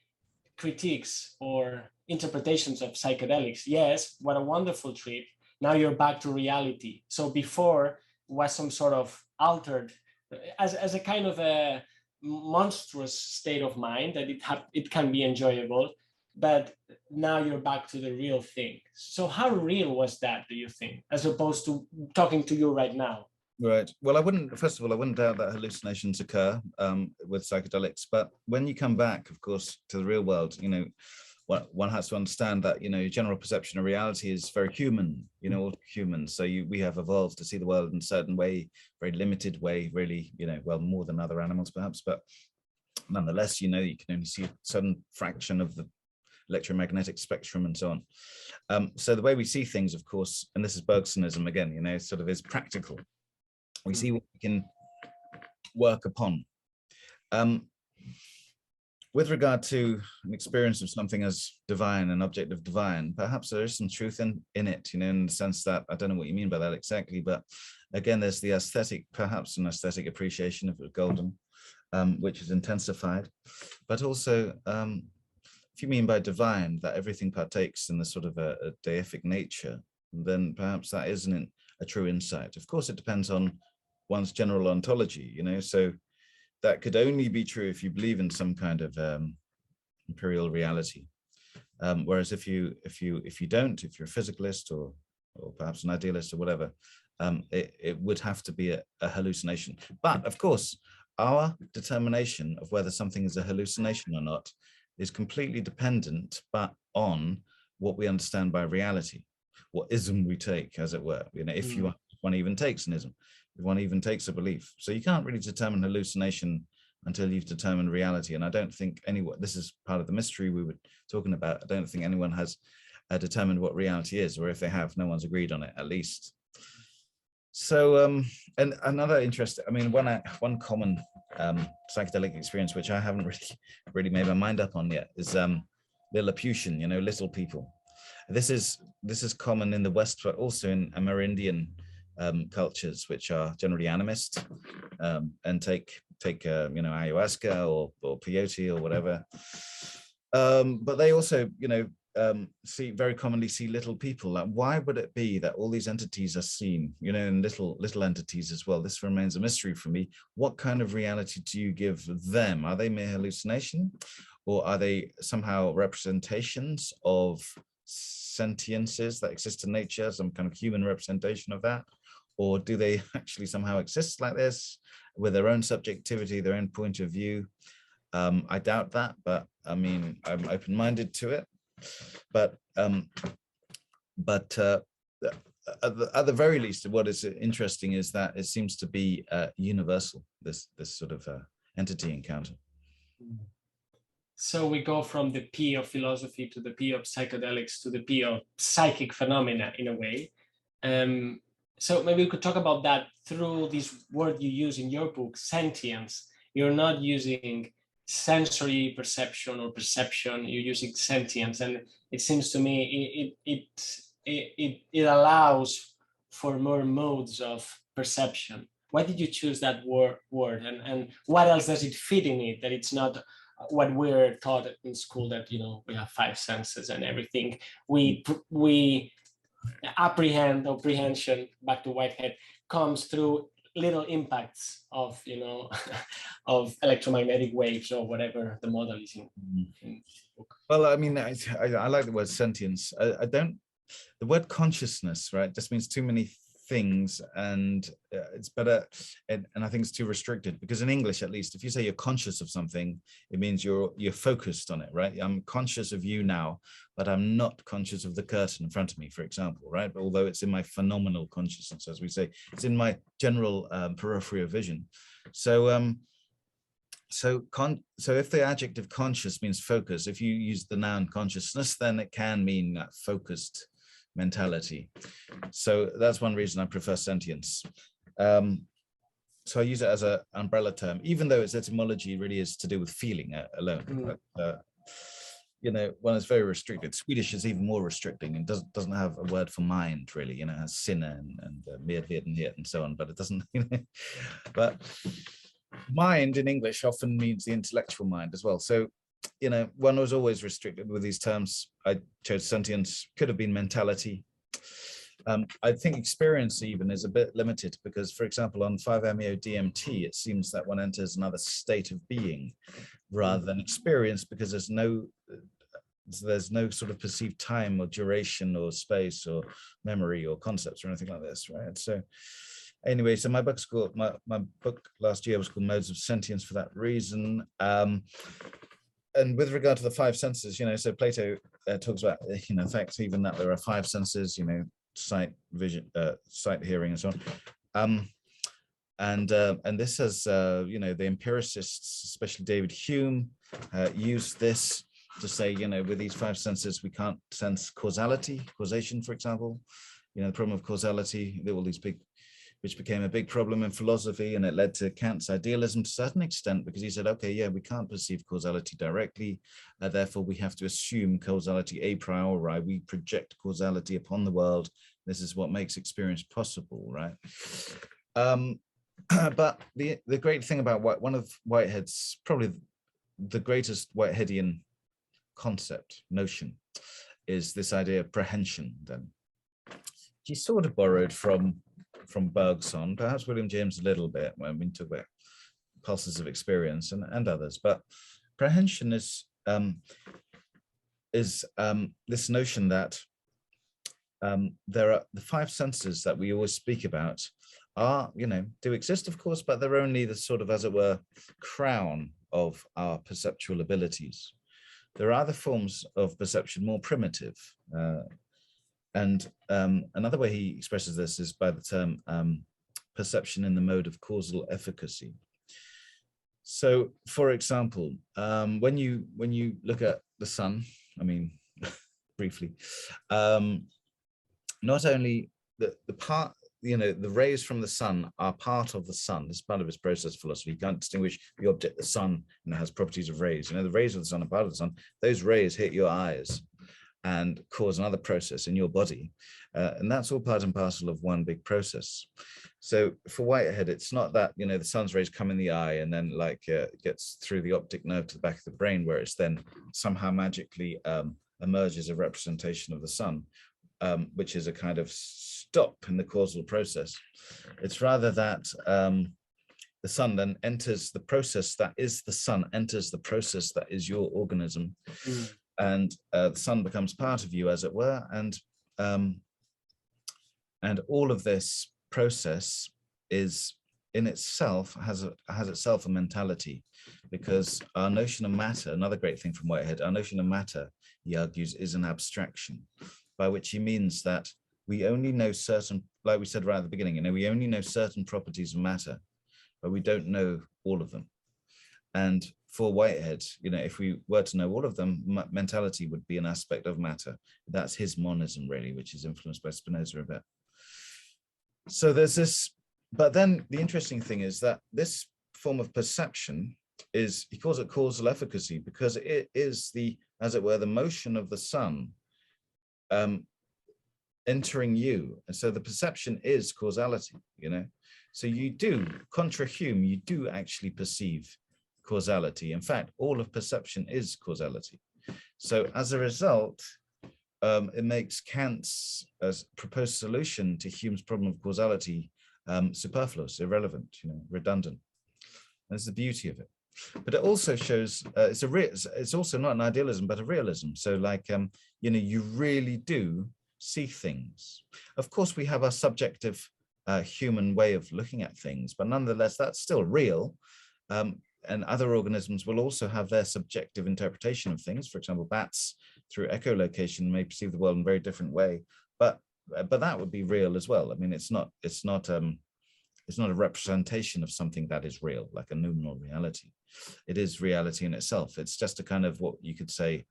critiques or interpretations of psychedelics. Yes, what a wonderful trip. Now you're back to reality. So before was some sort of altered, as a kind of a monstrous state of mind that it can be enjoyable, but now you're back to the real thing. So how real was that, do you think, as opposed to talking to you right now? Right. Well, first of all, I wouldn't doubt that hallucinations occur with psychedelics, but when you come back, of course, to the real world, you know, one has to understand that, you know, general perception of reality is very human, you know, all humans. So we have evolved to see the world in a certain way, very limited way, really, you know, well, more than other animals perhaps, but nonetheless, you know, you can only see a certain fraction of the electromagnetic spectrum and so on. So the way we see things, of course, and this is Bergsonism again, you know, sort of is practical. We see what we can work upon. With regard to an experience of something as divine, an object of divine, perhaps there is some truth in it, you know, in the sense that, I don't know what you mean by that exactly, but again, there's the aesthetic, perhaps an aesthetic appreciation of the golden, which is intensified, but also, if you mean by divine that everything partakes in the sort of a deific nature, then perhaps that isn't a true insight. Of course, it depends on one's general ontology, you know, so that could only be true if you believe in some kind of imperial reality. Whereas if you don't, if you're a physicalist or perhaps an idealist or whatever, it would have to be a hallucination. But of course, our determination of whether something is a hallucination or not is completely dependent but on what we understand by reality, what ism we take, as it were. You know, if one even takes an ism, if one even takes a belief. So you can't really determine hallucination until you've determined reality. And I don't think anyone, this is part of the mystery we were talking about, I don't think anyone has determined what reality is, or if they have, no one's agreed on it, at least. So, and another interest, I mean, one common psychedelic experience, which I haven't really made my mind up on yet, is Lilliputian, you know, little people. This is common in the West, but also in Amerindian cultures, which are generally animist and take you know, ayahuasca or peyote or whatever. But they also, you know, very commonly see little people. Like, why would it be that all these entities are seen, you know, and little entities as well? This remains a mystery for me. What kind of reality do you give them? Are they mere hallucination, or are they somehow representations of sentiences that exist in nature, some kind of human representation of that? Or do they actually somehow exist like this with their own subjectivity, their own point of view? I doubt that, but I mean, I'm open-minded to it. But at the very least, what is interesting is that it seems to be universal, this sort of entity encounter. So we go from the P of philosophy to the P of psychedelics to the P of psychic phenomena in a way. So maybe we could talk about that through this word you use in your book, sentience. You're not using sensory perception or perception, you're using sentience. And it seems to me it allows for more modes of perception. Why did you choose that word? And what else does it fit in it, that it's not what we're taught in school, that, you know, we have 5 senses and everything. We apprehension, back to Whitehead, comes through little impacts of, you know, of electromagnetic waves or whatever the model is in the book. Well, I mean, I like the word sentience. I don't, the word consciousness, right, just means too many things, and it's better, and I think it's too restricted, because in English, at least, if you say you're conscious of something, it means you're focused on it, right? I'm conscious of you now, but I'm not conscious of the curtain in front of me, for example, right? But although it's in my phenomenal consciousness, as we say, it's in my general periphery of vision. So so if the adjective conscious means focus, if you use the noun consciousness, then it can mean that focused mentality. So that's one reason I prefer sentience. So I use it as an umbrella term, even though its etymology really is to do with feeling alone. But, you know, one is very restricted. Swedish is even more restricting and doesn't have a word for mind, really. You know, it has sinne and medvetenhet and so on, but it doesn't. You know, but mind in English often means the intellectual mind as well. So, you know, one was always restricted with these terms. I chose sentience, could have been mentality. I think experience even is a bit limited because, for example, on 5-MeO-DMT, it seems that one enters another state of being rather than experience, because there's no sort of perceived time or duration or space or memory or concepts or anything like this, right? So anyway, so my book's called, my book last year was called Modes of Sentience for that reason. And with regard to the five senses, you know, so Plato talks about, you know, the fact even that there are five senses, you know, sight, vision, sight, hearing, and so on. And this has, you know, the empiricists, especially David Hume, used this to say, you know, with these five senses, we can't sense causation, for example. You know, the problem of causality, all these big, which became a big problem in philosophy, and it led to Kant's idealism to a certain extent, because he said, okay, yeah, we can't perceive causality directly, therefore we have to assume causality a priori. We project causality upon the world. This is what makes experience possible, right? But the great thing about one of Whitehead's, probably the greatest Whiteheadian concept, notion, is this idea of prehension. Then he sort of borrowed from Bergson, perhaps William James a little bit when we talk about pulses of experience and others, but prehension is this notion that there are the five senses that we always speak about are, you know, do exist, of course, but they're only the sort of, as it were, crown of our perceptual abilities. There are other forms of perception more primitive. And another way he expresses this is by the term perception in the mode of causal efficacy. So, for example, when you look at the sun, I mean, briefly, not only the part, you know, the rays from the sun are part of the sun. This is part of his process philosophy. You can't distinguish the object, the sun, and it has properties of rays. You know, the rays of the sun are part of the sun. Those rays hit your eyes and cause another process in your body. And that's all part and parcel of one big process. So for Whitehead, it's not that, you know, the sun's rays come in the eye and then like gets through the optic nerve to the back of the brain, where it's then somehow magically emerges a representation of the sun, which is a kind of stop in the causal process. It's rather that the sun then enters the process that is the sun, enters the process that is your organism. And the sun becomes part of you, as it were, and all of this process is in itself has itself a mentality, because our notion of matter, another great thing from Whitehead, our notion of matter, he argues, is an abstraction, by which he means that we only know certain, like we said right at the beginning, you know, we only know certain properties of matter, but we don't know all of them. And for Whitehead, you know, if we were to know all of them, mentality would be an aspect of matter. That's his monism, really, which is influenced by Spinoza a bit. So there's this, but then the interesting thing is that this form of perception is, he calls it causal efficacy, because it is the, as it were, the motion of the sun entering you. And so the perception is causality, you know. So you do, contra Hume, you do actually perceive causality. In fact, all of perception is causality. So as a result, it makes Kant's proposed solution to Hume's problem of causality superfluous, irrelevant, you know, redundant. That's the beauty of it. But it also shows it's also not an idealism, but a realism. So like, you know, you really do see things. Of course, we have our subjective human way of looking at things, but nonetheless, that's still real. And other organisms will also have their subjective interpretation of things. For example, bats, through echolocation, may perceive the world in a very different way. But that would be real as well. I mean, it's not a representation of something that is real, like a noumenal reality. It is reality in itself. It's just a kind of what you could say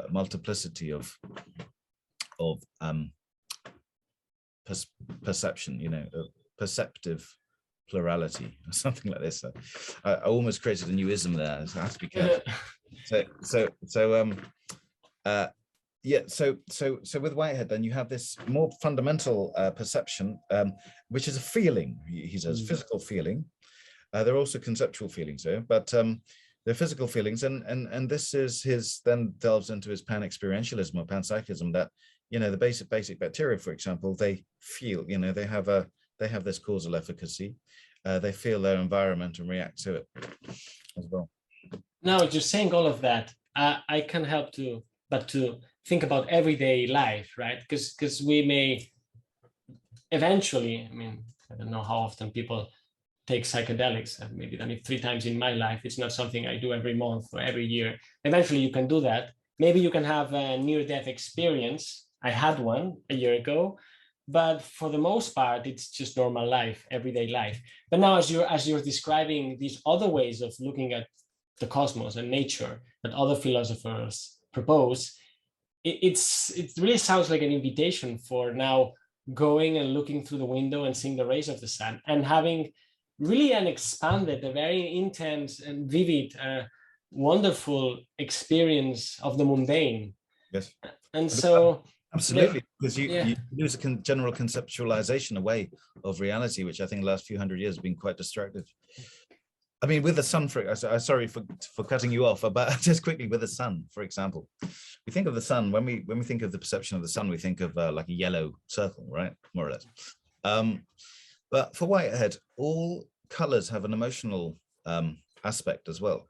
multiplicity of perception, you know, perceptive plurality or something like this. I almost created a new ism there, so I have to be careful. So with Whitehead, then you have this more fundamental perception, which is a feeling. He says physical feeling, There are also conceptual feelings here, but they're physical feelings, and this is his, then delves into his pan-experientialism or panpsychism, that, you know, the basic bacteria, for example, they feel, you know, they have this causal efficacy. They feel their environment and react to it as well. Now, just saying all of that, I can't help but to think about everyday life, right? Because we may eventually, I mean, I don't know how often people take psychedelics. I've maybe done it 3 times in my life. It's not something I do every month or every year. Eventually you can do that. Maybe you can have a near-death experience. I had one a year ago, but for the most part, it's just normal life, everyday life. But now as you're describing these other ways of looking at the cosmos and nature that other philosophers propose, it really sounds like an invitation for now going and looking through the window and seeing the rays of the sun and having really an expanded, a very intense and vivid, wonderful experience of the mundane. Yes. And so absolutely, because you lose a general conceptualization away of reality, which I think the last few hundred years have been quite destructive. I mean, with the sun, sorry for cutting you off, but just quickly, with the sun, for example, we think of the sun, when we think of the perception of the sun, we think of like a yellow circle, right? More or less. But for Whitehead, all colors have an emotional aspect as well.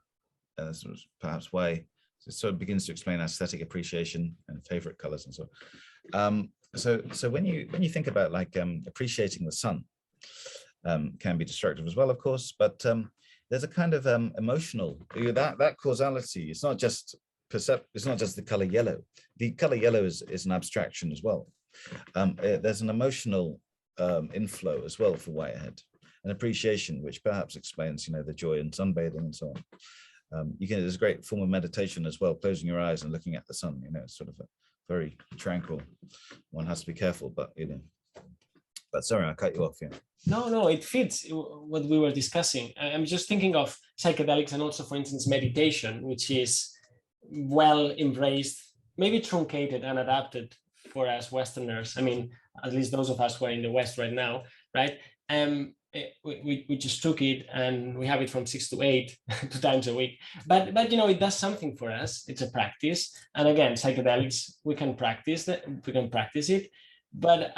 And that's perhaps why it sort of begins to explain aesthetic appreciation and favorite colors and so on. So when you think about like appreciating the sun, can be destructive as well, of course, but there's a kind of emotional, that causality. It's not just it's not just the color yellow. The color yellow is an abstraction as well. There's an emotional inflow as well for Whitehead, an appreciation, which perhaps explains, you know, the joy in sunbathing and so on. There's a great form of meditation as well, closing your eyes and looking at the sun. You know, it's sort of a very tranquil. One has to be careful, but you know. But sorry, I cut you off here. No, it fits what we were discussing. I'm just thinking of psychedelics and also, for instance, meditation, which is well embraced, maybe truncated and adapted for us Westerners. I mean, at least those of us who are in the West right now, right? We just took it and we have it from 6 to 8, 2 times a week. But you know, it does something for us. It's a practice. And again, psychedelics, we can practice it. But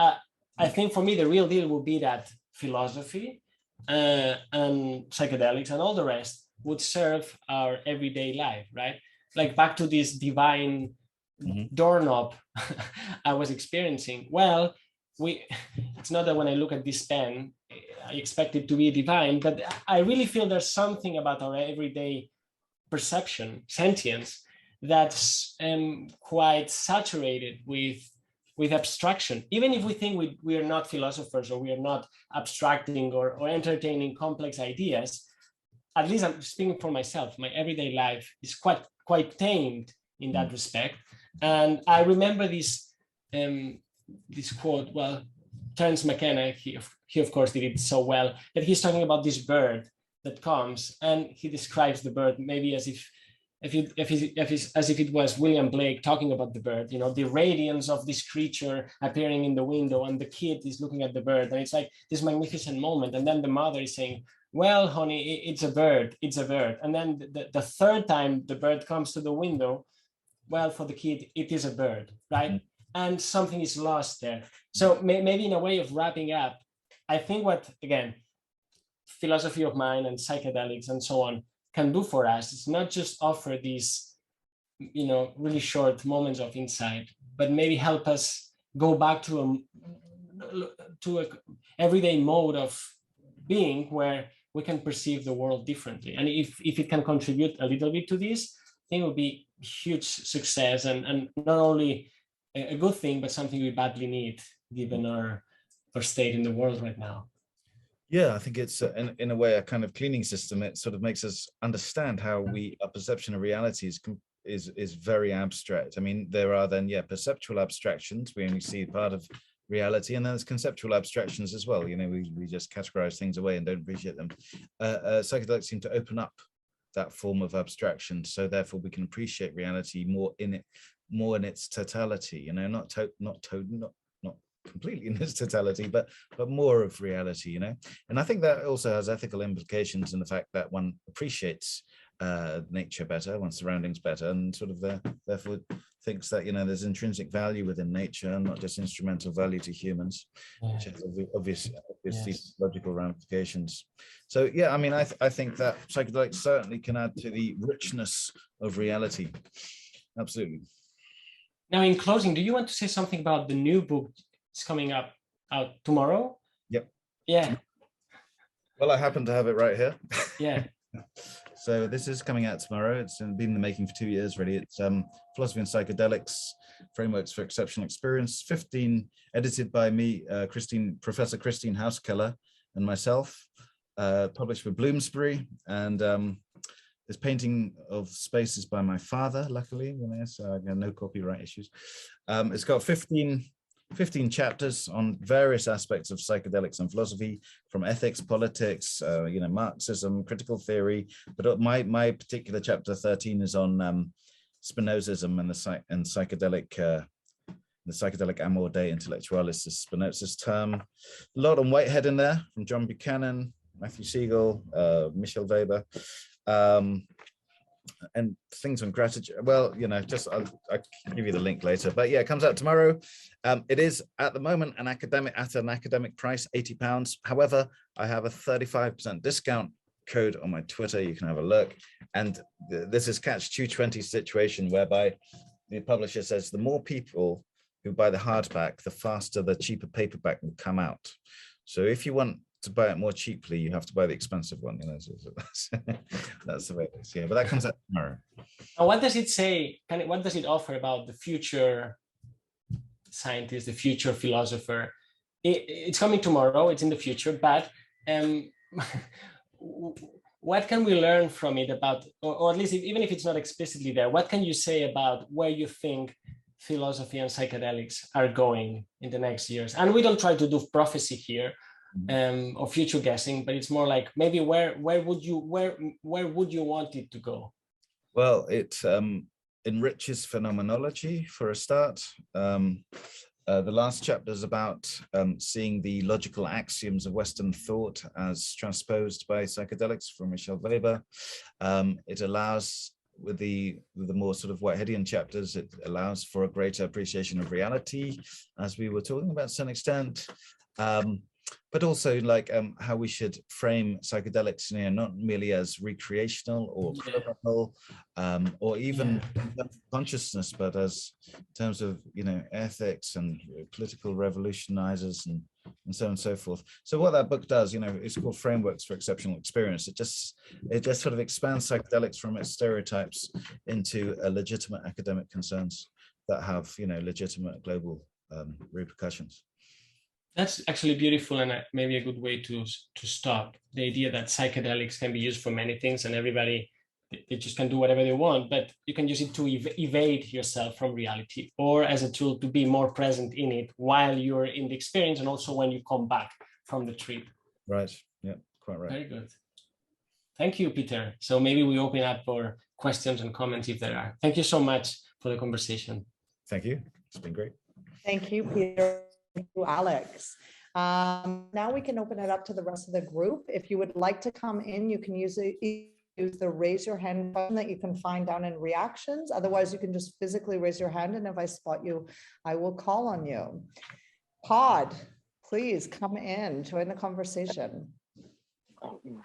I think for me, the real deal would be that philosophy and psychedelics and all the rest would serve our everyday life, right? Like back to this divine doorknob I was experiencing. Well, it's not that when I look at this pen, I expect it to be divine, but I really feel there's something about our everyday perception, sentience, that's quite saturated with abstraction. Even if we think we are not philosophers or we are not abstracting or entertaining complex ideas, at least I'm speaking for myself, my everyday life is quite tamed in that respect. And I remember this quote, well, Terence McKenna, he of course did it so well, that he's talking about this bird that comes, and he describes the bird maybe as if it was William Blake talking about the bird, you know, the radiance of this creature appearing in the window, and the kid is looking at the bird, and it's like this magnificent moment. And then the mother is saying, well, honey, it's a bird, And then the third time the bird comes to the window, well, for the kid, it is a bird, right? And something is lost there. So maybe in a way of wrapping up, I think what, again, philosophy of mind and psychedelics and so on can do for us is not just offer these, you know, really short moments of insight, but maybe help us go back to a everyday mode of being where we can perceive the world differently. And if it can contribute a little bit to this, I think it would be huge success and not only a good thing, but something we badly need given our state in the world right now. Yeah, I think it's in a way a kind of cleaning system. It sort of makes us understand how our perception of reality is very abstract. I mean, there are then perceptual abstractions. We only see part of reality, and then there's conceptual abstractions as well. You know, we just categorize things away and don't appreciate them. Psychedelics seem to open up that form of abstraction, so therefore we can appreciate reality more in its totality. You know, not completely in its totality, but more of reality, you know. And I think that also has ethical implications in the fact that one appreciates nature better, one's surroundings better, and sort of therefore thinks that, you know, there's intrinsic value within nature and not just instrumental value to humans, which has obvious logical ramifications. So yeah, I mean, I think that psychedelics certainly can add to the richness of reality. Absolutely. Now, in closing, do you want to say something about the new book? It's coming out tomorrow? Yep. Yeah. Well, I happen to have it right here. Yeah. So this is coming out tomorrow. It's been in the making for 2 years, really. It's Philosophy and Psychedelics, Frameworks for Exceptional Experience, 15, edited by me, Professor Christine Hauskeller, and myself, published with Bloomsbury. And this painting of spaces by my father, luckily, so I got no copyright issues. It's got 15 chapters on various aspects of psychedelics and philosophy, from ethics, politics, you know, Marxism, critical theory. But my particular chapter 13 is on Spinozism and the psychedelic amor Dei intellectualis, is Spinoza's term. A lot on Whitehead in there, from John Buchanan, Matthew Siegel, Michel Weber. And things on gratitude. Well, you know, just I'll give you the link later. But yeah, it comes out tomorrow. It is at the moment at an academic price, £80. However, I have a 35% discount code on my Twitter. You can have a look. And this is catch-220 situation whereby the publisher says the more people who buy the hardback, the faster the cheaper paperback will come out. So if you want to buy it more cheaply, you have to buy the expensive one, you know. So that's the way it is. Yeah, but that comes out tomorrow. And what does it say? What does it offer about the future scientist, the future philosopher? It's coming tomorrow. It's in the future, but what can we learn from it about, or at least even if it's not explicitly there, what can you say about where you think philosophy and psychedelics are going in the next years? And we don't try to do prophecy here, or future guessing, but it's more like maybe where would you want it to go? Well, it enriches phenomenology for a start. The last chapter is about seeing the logical axioms of Western thought as transposed by psychedelics from Michel Weber. It allows, with the more sort of Whiteheadian chapters, it allows for a greater appreciation of reality, as we were talking about to some extent. But also like how we should frame psychedelics, you know, not merely as recreational or criminal, or even consciousness, but as in terms of, you know, ethics and political revolutionizers and so on and so forth. So what that book does, you know, it's called Frameworks for Exceptional Experience. It just sort of expands psychedelics from its stereotypes into legitimate academic concerns that have, you know, legitimate global repercussions. That's actually beautiful, and maybe a good way to stop. The idea that psychedelics can be used for many things, and everybody, they just can do whatever they want, but you can use it to evade yourself from reality, or as a tool to be more present in it while you're in the experience, and also when you come back from the trip. Right. Yeah, quite right. Very good. Thank you, Peter. So maybe we open up for questions and comments if there are. Thank you so much for the conversation. Thank you. It's been great. Thank you, Peter. Thank you, Alex. Now we can open it up to the rest of the group. If you would like to come in, you can use the raise your hand button that you can find down in reactions. Otherwise, you can just physically raise your hand, and if I spot you, I will call on you. Pod, please come in, join the conversation.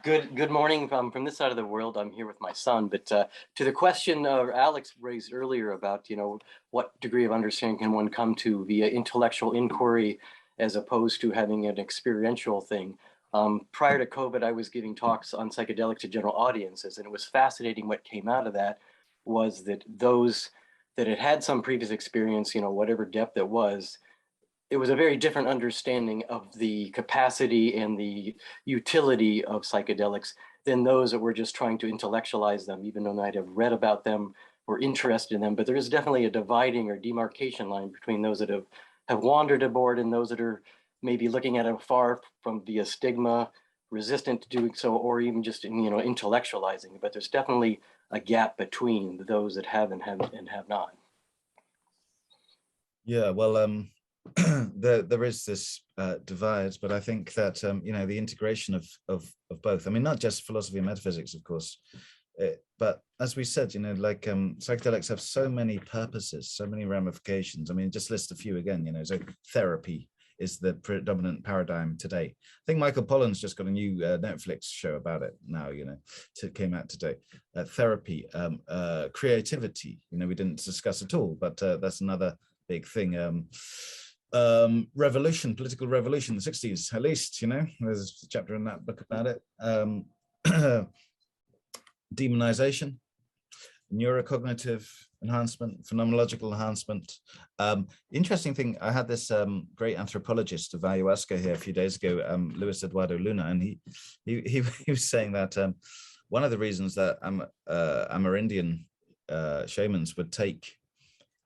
Good morning from this side of the world. I'm here with my son, but to the question Alex raised earlier about, you know, what degree of understanding can one come to via intellectual inquiry as opposed to having an experiential thing. Prior to COVID, I was giving talks on psychedelics to general audiences, and it was fascinating. What came out of that was that those that had some previous experience, you know, whatever depth it was a very different understanding of the capacity and the utility of psychedelics than those that were just trying to intellectualize them, even though they might have read about them or interested in them. But there is definitely a dividing or demarcation line between those that have wandered aboard and those that are maybe looking at it afar from via stigma, resistant to doing so, or even just, you know, intellectualizing. But there's definitely a gap between those that have and have not. Yeah, well, there is this divide, but I think that you know, the integration of both. I mean, not just philosophy and metaphysics, of course, but as we said, you know, like psychedelics have so many purposes, so many ramifications. I mean, just list a few again. You know, so therapy is the predominant paradigm today. I think Michael Pollan's just got a new Netflix show about it now, you know, it came out today. Therapy, creativity, you know, we didn't discuss at all, but that's another big thing. Revolution, political revolution, the 60s, at least, you know, there's a chapter in that book about it. Demonization, neurocognitive enhancement, phenomenological enhancement. Interesting thing, I had this great anthropologist of ayahuasca here a few days ago, Luis Eduardo Luna, and he was saying that one of the reasons that Amerindian shamans would take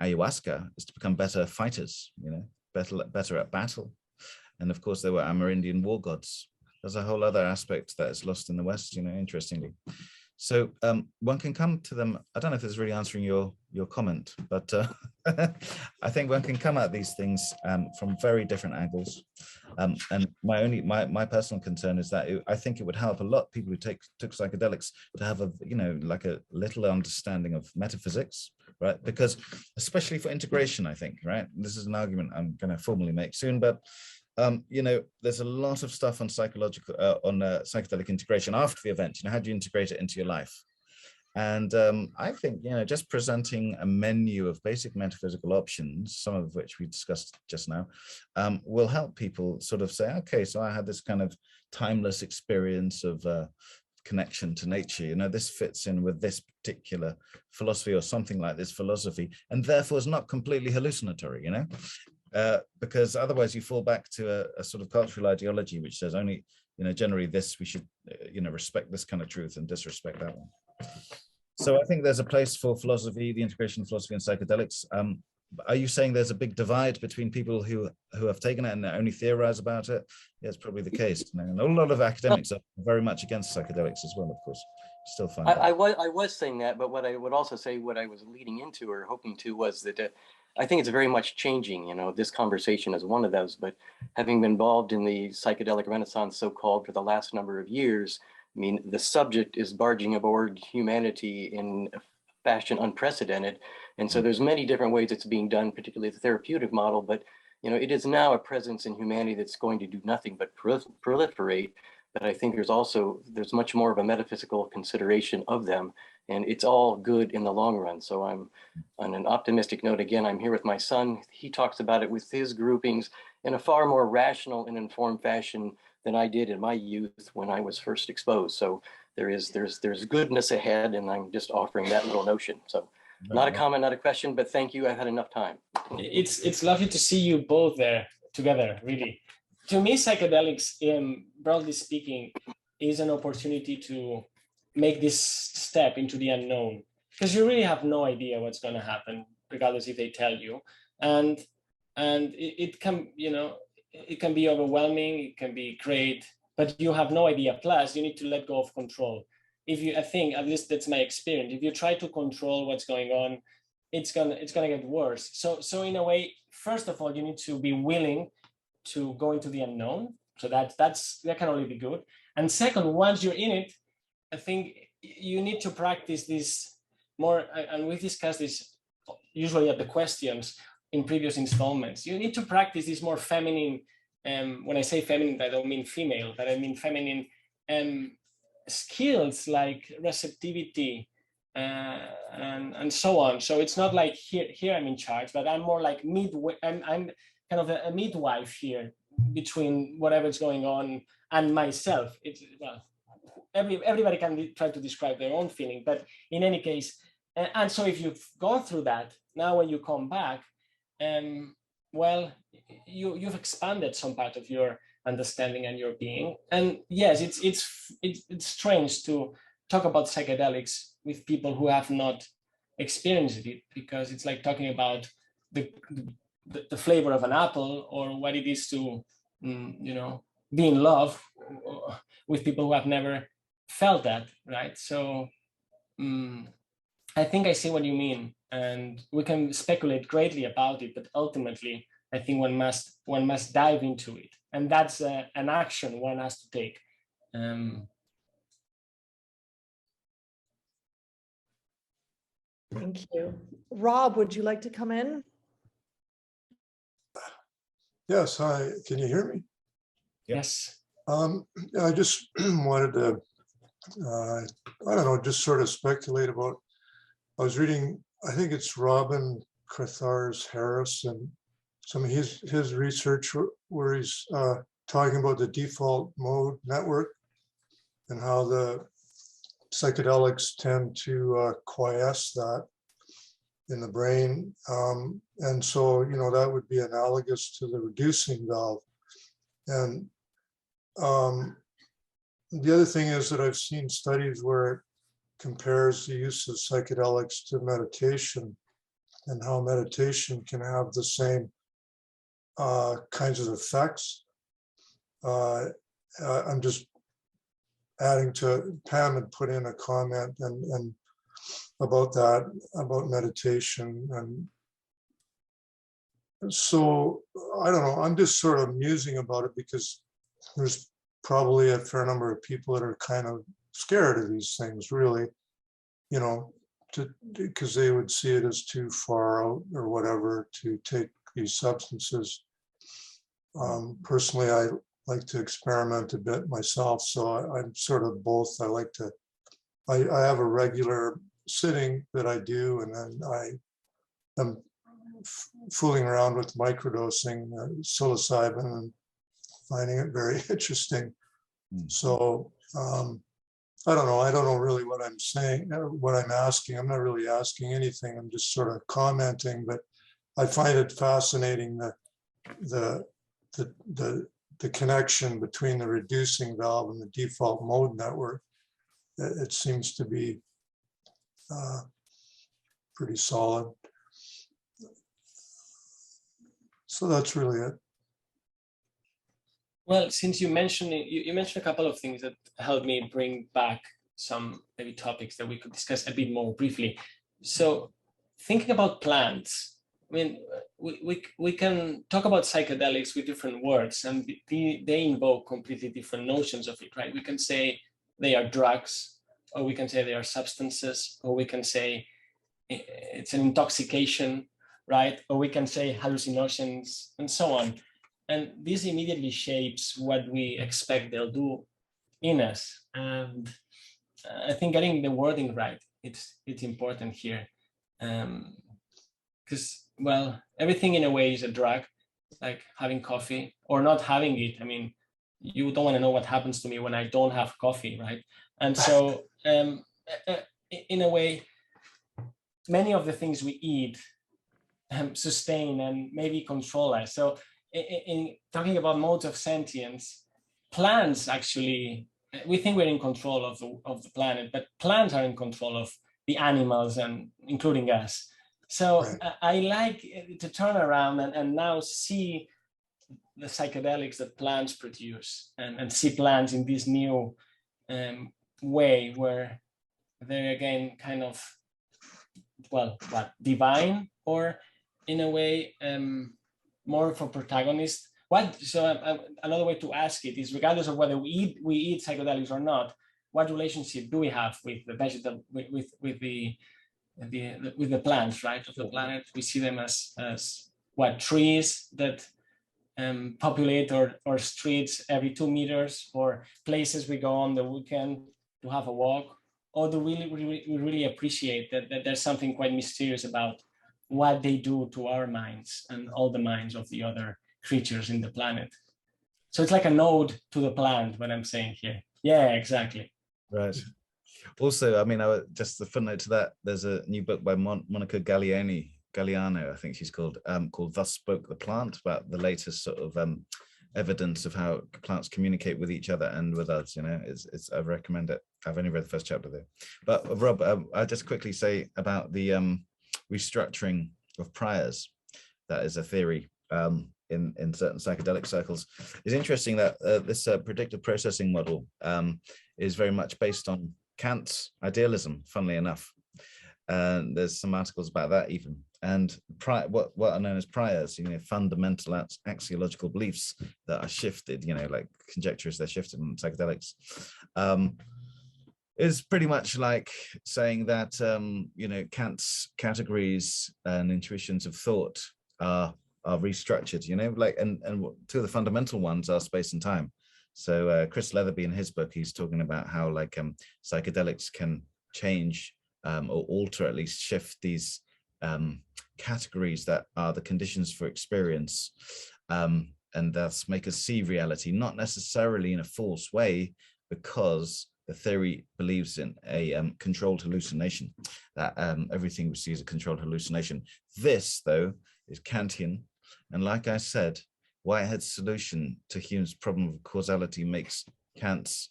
ayahuasca is to become better fighters, you know, better at battle. And of course, there were Amerindian war gods. There's a whole other aspect that is lost in the West, you know, interestingly. So one can come to them. I don't know if this is really answering your comment, but I think one can come at these things from very different angles. And my personal concern is that I think it would help a lot people who took psychedelics to have a, you know, like a little understanding of metaphysics, right? Because especially for integration, I think, right? This is an argument I'm going to formally make soon, but you know, there's a lot of stuff on psychological, psychedelic integration after the event. You know, how do you integrate it into your life? And I think, you know, just presenting a menu of basic metaphysical options, some of which we discussed just now, will help people sort of say, okay, so I had this kind of timeless experience of connection to nature. You know, this fits in with this particular philosophy or something like this philosophy, and therefore is not completely hallucinatory, you know? Because otherwise you fall back to a sort of cultural ideology which says only, you know, generally this, we should, you know, respect this kind of truth and disrespect that one. So I think there's a place for philosophy, the integration of philosophy and psychedelics. Are you saying there's a big divide between people who have taken it and only theorize about it? Yeah, it's probably the case. And a lot of academics are very much against psychedelics as well, of course. Still find I was saying that, but what I would also say, what I was leading into or hoping to, was that I think it's very much changing. You know, this conversation is one of those, but having been involved in the psychedelic renaissance, so-called, for the last number of years, I mean, the subject is barging aboard humanity in a fashion unprecedented. And so there's many different ways it's being done, particularly the therapeutic model, but, you know, it is now a presence in humanity that's going to do nothing but proliferate. But I think there's much more of a metaphysical consideration of them, and it's all good in the long run. So I'm on an optimistic note. Again, I'm here with my son. He talks about it with his groupings in a far more rational and informed fashion than I did in my youth when I was first exposed. So there's goodness ahead, and I'm just offering that little notion. So not a comment, not a question, but thank you. I've had enough time. It's lovely to see you both there together, really. To me, psychedelics, broadly speaking, is an opportunity to make this step into the unknown, because you really have no idea what's going to happen, regardless if they tell you. And it can, you know, it can be overwhelming, it can be great, but you have no idea. Plus, you need to let go of control. I think, at least that's my experience, if you try to control what's going on, it's gonna get worse. So in a way, first of all, you need to be willing to go into the unknown. So that can only be good. And second, once you're in it, I think you need to practice this more, and we've discussed this usually at the questions in previous installments. You need to practice this more feminine, when I say feminine, I don't mean female, but I mean feminine skills like receptivity and so on. So it's not like here I'm in charge, but I'm more like I'm kind of a midwife here between whatever's going on and myself. Everybody can try to describe their own feeling, but in any case, and so if you've gone through that, now when you come back, well, you've expanded some part of your understanding and your being. And yes, it's strange to talk about psychedelics with people who have not experienced it, because it's like talking about the flavor of an apple, or what it is to you know, be in love with people who have never felt that, right? So I think I see what you mean, and we can speculate greatly about it, but ultimately I think one must dive into it, and that's an action one has to take. Thank you. Rob, would you like to come in? Yes, hi, can you hear me? Yes. I just wanted to, I don't know, just sort of speculate about, I was reading, I think it's Robin Cathars Harris and some of his research where he's talking about the default mode network and how the psychedelics tend to quiesce that in the brain. And so, you know, that would be analogous to the reducing valve. And the other thing is that I've seen studies where it compares the use of psychedelics to meditation and how meditation can have the same kinds of effects. I'm just adding to, Pam had put in a comment and about that, about meditation. And so, I don't know, I'm just sort of musing about it because there's probably a fair number of people that are kind of scared of these things, really, you know, because they would see it as too far out or whatever to take these substances. Personally, I like to experiment a bit myself, so I'm sort of both. I like to, I have a regular sitting that I do, and then I am fooling around with microdosing psilocybin and finding it very interesting. So I don't know really what I'm saying, what I'm asking. I'm not really asking anything. I'm just sort of commenting, but I find it fascinating the connection between the reducing valve and the default mode network. It seems to be pretty solid. So that's really it. Well, since you mentioned it, you mentioned a couple of things that helped me bring back some maybe topics that we could discuss a bit more briefly. So thinking about plants, I mean, we can talk about psychedelics with different words, and they invoke completely different notions of it, right? We can say they are drugs, or we can say they are substances, or we can say it's an intoxication, right? Or we can say hallucinations and so on. And this immediately shapes what we expect they'll do in us. And I think getting the wording right, it's important here. Because, well, everything in a way is a drug, like having coffee or not having it. I mean, you don't want to know what happens to me when I don't have coffee, right? And so in a way, many of the things we eat sustain and maybe control us. So in talking about modes of sentience, plants actually, we think we're in control of the planet, but plants are in control of the animals and including us. So right. I like to turn around and now see the psychedelics that plants produce and see plants in this new way where they're again kind of, well, what, divine, or in a way more of a protagonist. Another way to ask it is, regardless of whether we eat psychedelics or not, what relationship do we have with the vegetable, with the plants, right, of the planet? We see them as what, trees that populate our streets every 2 meters, or places we go on the weekend to have a walk, or do we really appreciate that there's something quite mysterious about what they do to our minds and all the minds of the other creatures in the planet? So it's like a node to the plant, what I'm saying here. Yeah, exactly. Right. Also, I mean, just the footnote to that, there's a new book by Monica Galliano, I think she's called Thus Spoke the Plant, about the latest sort of evidence of how plants communicate with each other and with us. You know, I recommend it. I've only read the first chapter there. But Rob, I'll just quickly say about the restructuring of priors. That is a theory in certain psychedelic circles. It's interesting that this predictive processing model is very much based on Kant's idealism, funnily enough. There's some articles about that even. and what are known as priors, fundamental axiological beliefs that are shifted, like conjectures they're shifted in psychedelics, is pretty much like saying that Kant's categories and intuitions of thought are restructured, and two of the fundamental ones are space and time. So Chris Leatherby, in his book, he's talking about how psychedelics can change or alter, at least shift these categories that are the conditions for experience, and thus make us see reality, not necessarily in a false way, because the theory believes in a controlled hallucination, that everything we see is a controlled hallucination. This, though, is Kantian. And like I said, Whitehead's solution to Hume's problem of causality makes Kant's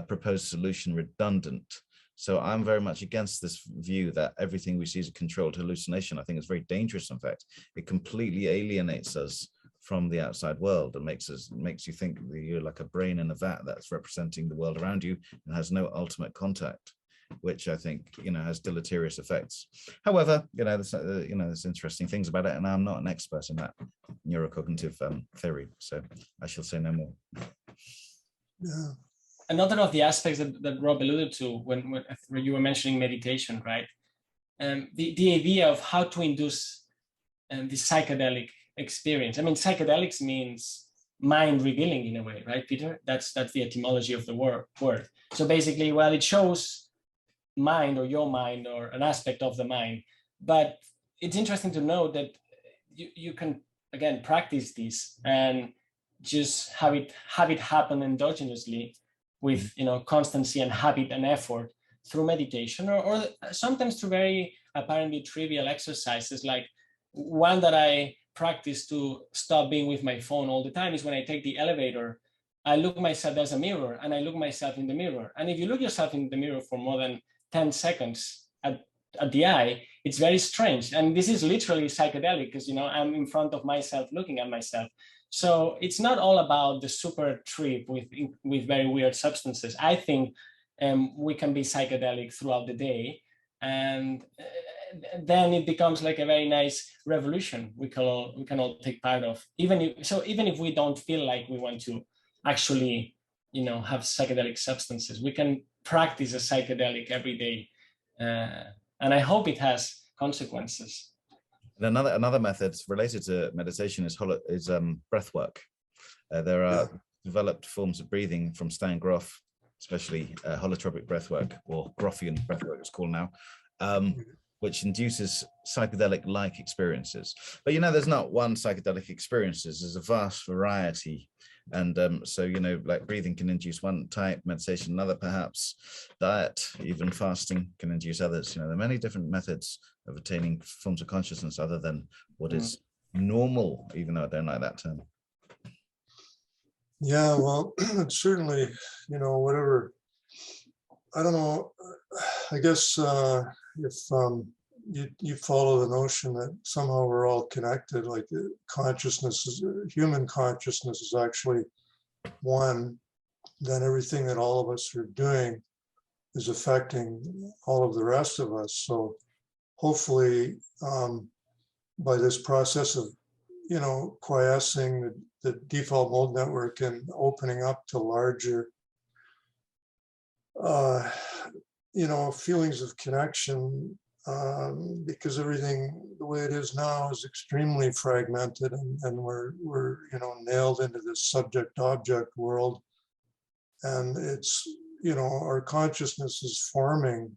proposed solution redundant. So I'm very much against this view that everything we see is a controlled hallucination. I think it's very dangerous. In fact, it completely alienates us from the outside world and makes you think that you're like a brain in a vat that's representing the world around you and has no ultimate contact, which I think has deleterious effects. However, there's interesting things about it, and I'm not an expert in that neurocognitive theory, so I shall say no more. Yeah. Another of the aspects that Rob alluded to when you were mentioning meditation, right? The idea of how to induce the psychedelic experience. I mean, psychedelics means mind revealing in a way, right, Peter? That's the etymology of the word. So basically, well, it shows mind or your mind or an aspect of the mind. But it's interesting to know that you can, again, practice this and just have it happen endogenously with constancy and habit and effort through meditation, or sometimes through very apparently trivial exercises. Like one that I practice to stop being with my phone all the time is when I take the elevator, I look myself as a mirror and I look myself in the mirror. And if you look yourself in the mirror for more than 10 seconds at the eye, it's very strange. And this is literally psychedelic because, I'm in front of myself looking at myself. So it's not all about the super trip with very weird substances. I think we can be psychedelic throughout the day, and then it becomes like a very nice revolution we can all take part of. Even if we don't feel like we want to actually, have psychedelic substances, we can practice a psychedelic every day, and I hope it has consequences. And another method related to meditation is breathwork. There are developed forms of breathing from Stan Grof, especially holotropic breathwork, or Grofian breathwork it's called now, which induces psychedelic-like experiences. But there's not one psychedelic experiences, there's a vast variety. And so, like breathing can induce one type, meditation another perhaps, diet, even fasting can induce others. There are many different methods of attaining forms of consciousness other than what is normal, even though I don't like that term. Yeah, well, certainly, whatever, I don't know, I guess if you follow the notion that somehow we're all connected, like human consciousness is actually one, then everything that all of us are doing is affecting all of the rest of us. So hopefully by this process of, quiescing the default mode network and opening up to larger, feelings of connection, because everything the way it is now is extremely fragmented, and we're nailed into this subject-object world, and it's our consciousness is forming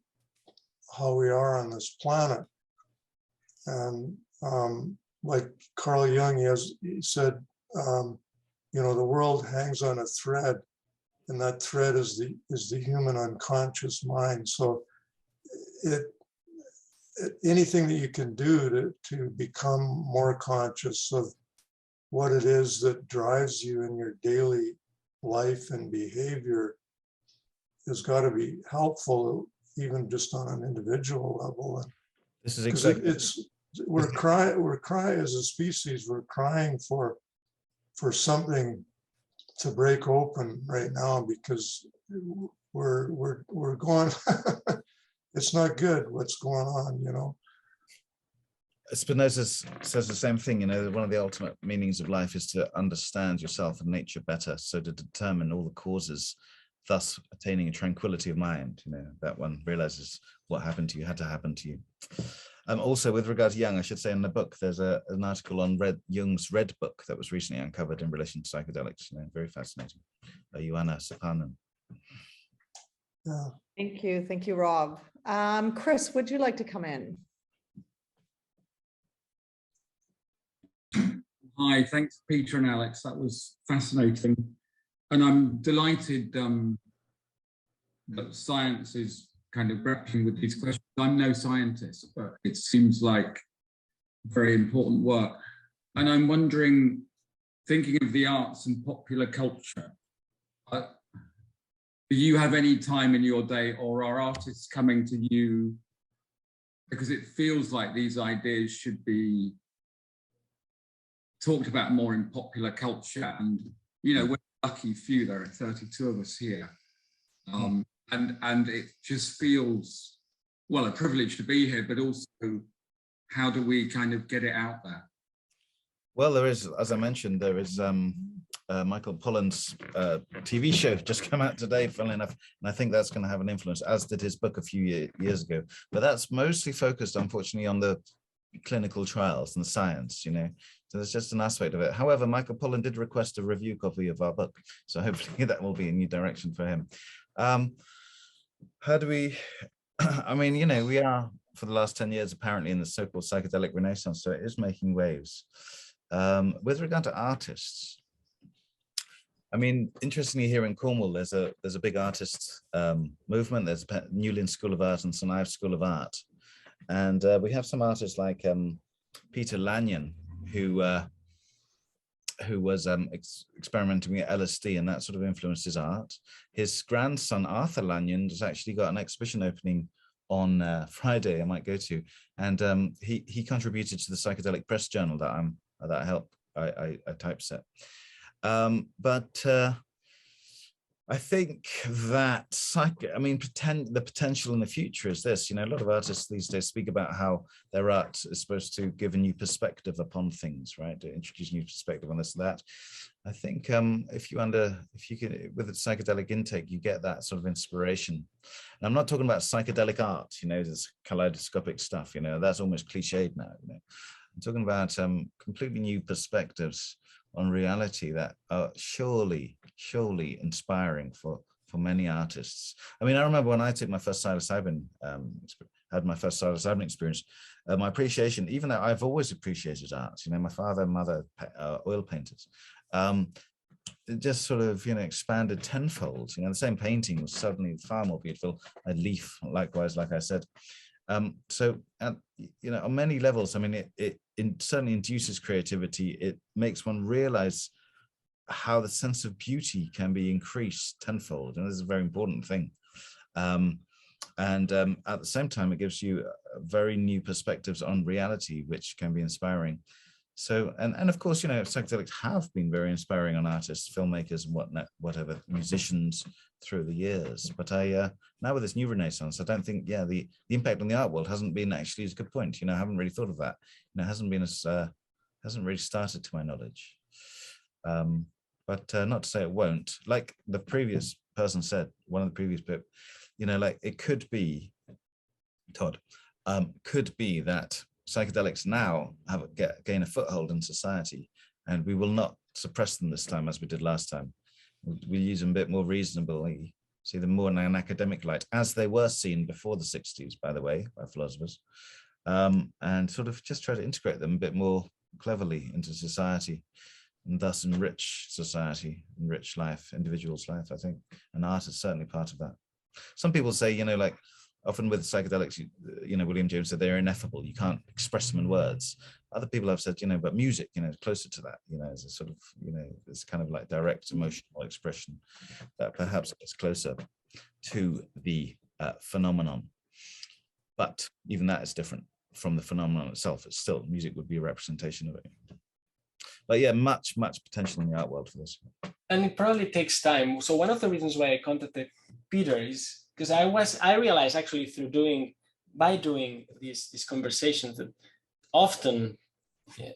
how we are on this planet. And like Carl Jung, he said, the world hangs on a thread, and that thread is the human unconscious mind. So anything that you can do to become more conscious of what it is that drives you in your daily life and behavior has got to be helpful, even just on an individual level. And this is exactly we're crying as a species, we're crying for something to break open right now, because we're going it's not good what's going on, Spinoza says the same thing, you know, one of the ultimate meanings of life is to understand yourself and nature better, so to determine all the causes, thus attaining a tranquility of mind, you know, that one realizes what happened to you had to happen to you. Also, with regard to Jung, I should say in the book, there's an article on Jung's Red Book that was recently uncovered in relation to psychedelics, you know, very fascinating. Ioana Sapanen. Yeah. Thank you, Rob. Chris, would you like to come in? Hi, thanks, Peter and Alex. That was fascinating. And I'm delighted that science is kind of grappling with these questions. I'm no scientist, but it seems like very important work. And I'm wondering, thinking of the arts and popular culture, do you have any time in your day, or are artists coming to you? Because it feels like these ideas should be talked about more in popular culture. And, you know, we're a lucky few, there are 32 of us here. And it just feels, well, a privilege to be here, but also how do we kind of get it out there? Well, there is, as I mentioned, there is Michael Pollan's TV show just come out today, funnily enough, and I think that's going to have an influence, as did his book a few years ago. But that's mostly focused, unfortunately, on the clinical trials and the science, you know. So there's just an aspect of it. However, Michael Pollan did request a review copy of our book, so hopefully that will be a new direction for him. How do we, I mean, you know, we are, for the last 10 years, apparently in the so-called psychedelic renaissance, so it is making waves. With regard to artists, I mean, interestingly, here in Cornwall, there's a big artist movement. There's Newlyn School of Art and St Ives School of Art. And we have some artists like Peter Lanyon, who was experimenting with LSD, and that sort of influenced his art. His grandson, Arthur Lanyon, has actually got an exhibition opening on Friday I might go to. And he contributed to the Psychedelic Press Journal that I typeset. But I think that the potential in the future is this. You know, a lot of artists these days speak about how their art is supposed to give a new perspective upon things, right? To introduce a new perspective on this and that. I think if you can, with a psychedelic intake, you get that sort of inspiration. And I'm not talking about psychedelic art, you know, this kaleidoscopic stuff, you know, that's almost cliched now, you know. I'm talking about completely new perspectives on reality that are surely inspiring for many artists. I mean, I remember when I took my first psilocybin, had my first psilocybin experience, my appreciation, even though I've always appreciated art, you know, my father and mother, oil painters, it just sort of, you know, expanded tenfold. You know, the same painting was suddenly far more beautiful. A leaf, likewise, like I said. So, you know, on many levels, I mean, it certainly induces creativity. It makes one realize how the sense of beauty can be increased tenfold. And this is a very important thing. At the same time, it gives you very new perspectives on reality, which can be inspiring. So, and of course, you know, psychedelics have been very inspiring on artists, filmmakers, and whatever, musicians through the years. But now with this new renaissance, I don't think, the impact on the art world hasn't been actually as a good point. You know, I haven't really thought of that. You know, hasn't really started to my knowledge. But not to say it won't. Like the previous person said, one of the previous bit, you know, like it could be, Todd, could be that psychedelics now gain a foothold in society, and we will not suppress them this time as we did last time. We'll use them a bit more reasonably, see them more in an academic light, as they were seen before the 60s, by the way, by philosophers, and sort of just try to integrate them a bit more cleverly into society, and thus enrich society, enrich life, individual's life, I think. And art is certainly part of that. Some people say, you know, like, often with psychedelics, you know, William James said they're ineffable. You can't express them in words. Other people have said, you know, but music, you know, closer to that, you know, as a sort of, you know, it's kind of like direct emotional expression that perhaps gets closer to the phenomenon. But even that is different from the phenomenon itself. It's still, music would be a representation of it. But yeah, much potential in the art world for this. And it probably takes time. So one of the reasons why I contacted Peter is because I realized actually by doing these conversations that often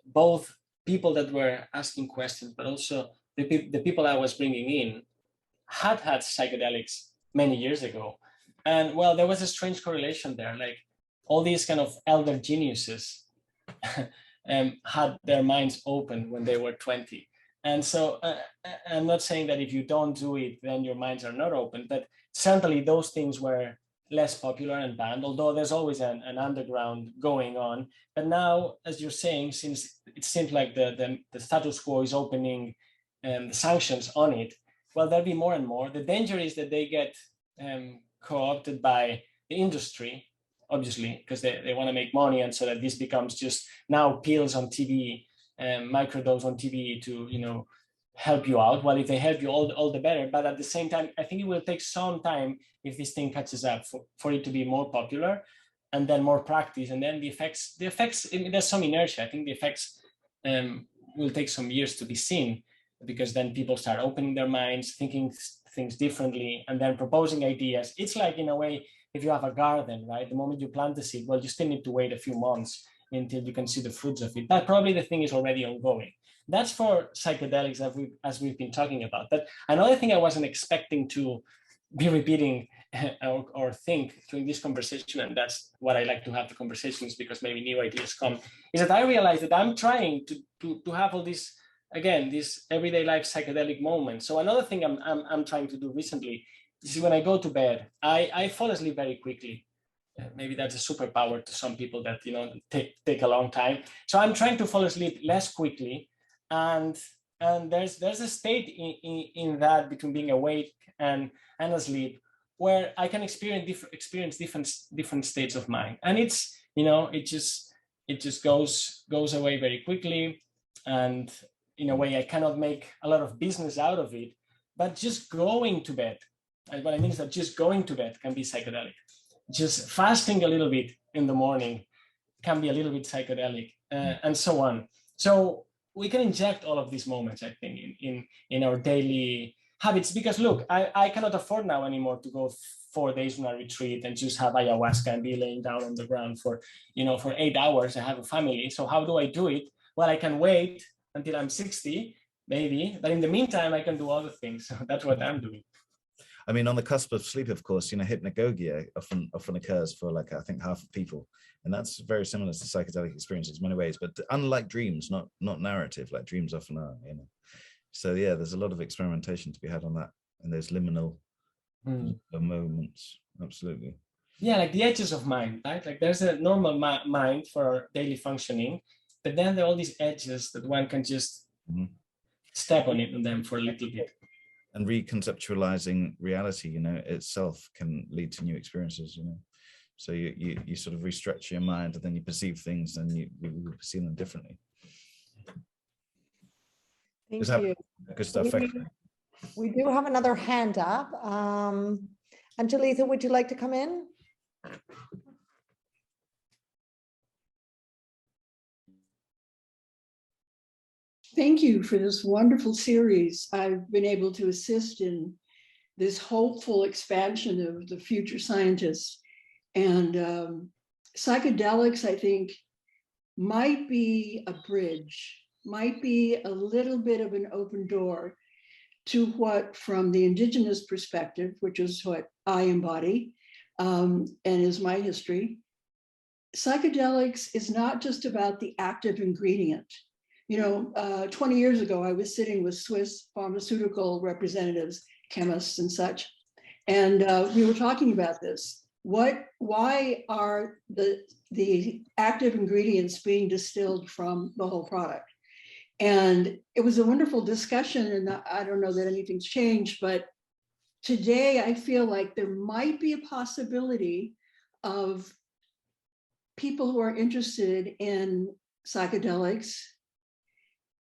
both people that were asking questions, but also the people I was bringing in had psychedelics many years ago. And well, there was a strange correlation there. Like all these kind of elder geniuses had their minds open when they were 20. And so I'm not saying that if you don't do it, then your minds are not open, but certainly those things were less popular and banned, although there's always an underground going on. But now, as you're saying, since it seems like the status quo is opening the sanctions on it, well, there'll be more and more. The danger is that they get co-opted by the industry, obviously, because they want to make money, and so that this becomes just now pills on TV, microdose on TV to, you know, help you out. Well, if they help you, all the better. But at the same time, I think it will take some time if this thing catches up for it to be more popular, and then more practice, and then the effects. I mean, there's some inertia. I think the effects will take some years to be seen, because then people start opening their minds, thinking things differently, and then proposing ideas. It's like, in a way, if you have a garden, right? The moment you plant the seed, well, you still need to wait a few months until you can see the fruits of it. But probably the thing is already ongoing. That's for psychedelics, as we've been talking about. But another thing I wasn't expecting to be repeating or think during this conversation, and that's what I like to have the conversations, because maybe new ideas come, is that I realized that I'm trying to have all these, again, these everyday life psychedelic moments. So another thing I'm trying to do recently is when I go to bed, I fall asleep very quickly. Maybe that's a superpower to some people that, you know, take a long time. So I'm trying to fall asleep less quickly, and there's a state in that between being awake and asleep where I can experience different states of mind, and it's, you know, it just goes away very quickly, and in a way I cannot make a lot of business out of it. But just going to bed, and what I mean is that just going to bed can be psychedelic. Just fasting a little bit in the morning can be a little bit psychedelic, and so on. So we can inject all of these moments, I think, in our daily habits. Because look, I cannot afford now anymore to go 4 days on a retreat and just have ayahuasca and be laying down on the ground for 8 hours. I have a family, so how do I do it? Well, I can wait until I'm 60, maybe, but in the meantime, I can do other things. So that's what I'm doing. I mean, on the cusp of sleep, of course, hypnagogia often occurs for, like, I think, half of people, and that's very similar to psychedelic experiences in many ways. But unlike dreams, not narrative, like dreams often are. So yeah, there's a lot of experimentation to be had on that, and those liminal moments. Absolutely. Yeah, like the edges of mind, right? Like there's a normal mind for our daily functioning, but then there are all these edges that one can just step on them for a little bit. And reconceptualizing reality, itself can lead to new experiences, So you sort of restretch your mind, and then you perceive things, and you perceive them differently. Thank you. Good stuff. We do have another hand up. Angelita, would you like to come in? Thank you for this wonderful series. I've been able to assist in this hopeful expansion of the future scientists. And psychedelics, I think, might be a bridge, might be a little bit of an open door to what, from the indigenous perspective, which is what I embody and is my history, psychedelics is not just about the active ingredient. 20 years ago, I was sitting with Swiss pharmaceutical representatives, chemists and such, and we were talking about this. Why are the active ingredients being distilled from the whole product? And it was a wonderful discussion, and I don't know that anything's changed, but today I feel like there might be a possibility of people who are interested in psychedelics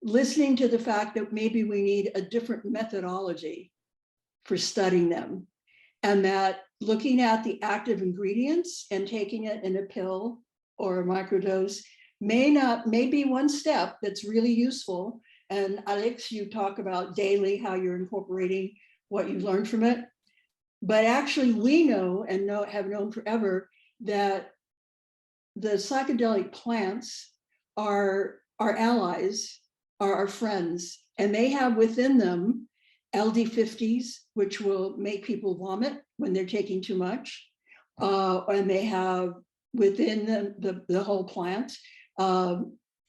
listening to the fact that maybe we need a different methodology for studying them, and that looking at the active ingredients and taking it in a pill or a microdose may be one step that's really useful. And Alex, you talk about daily how you're incorporating what you've learned from it. But actually we know and have known forever that the psychedelic plants are our allies, are our friends, and they have within them LD50s, which will make people vomit when they're taking too much. And they have within the whole plant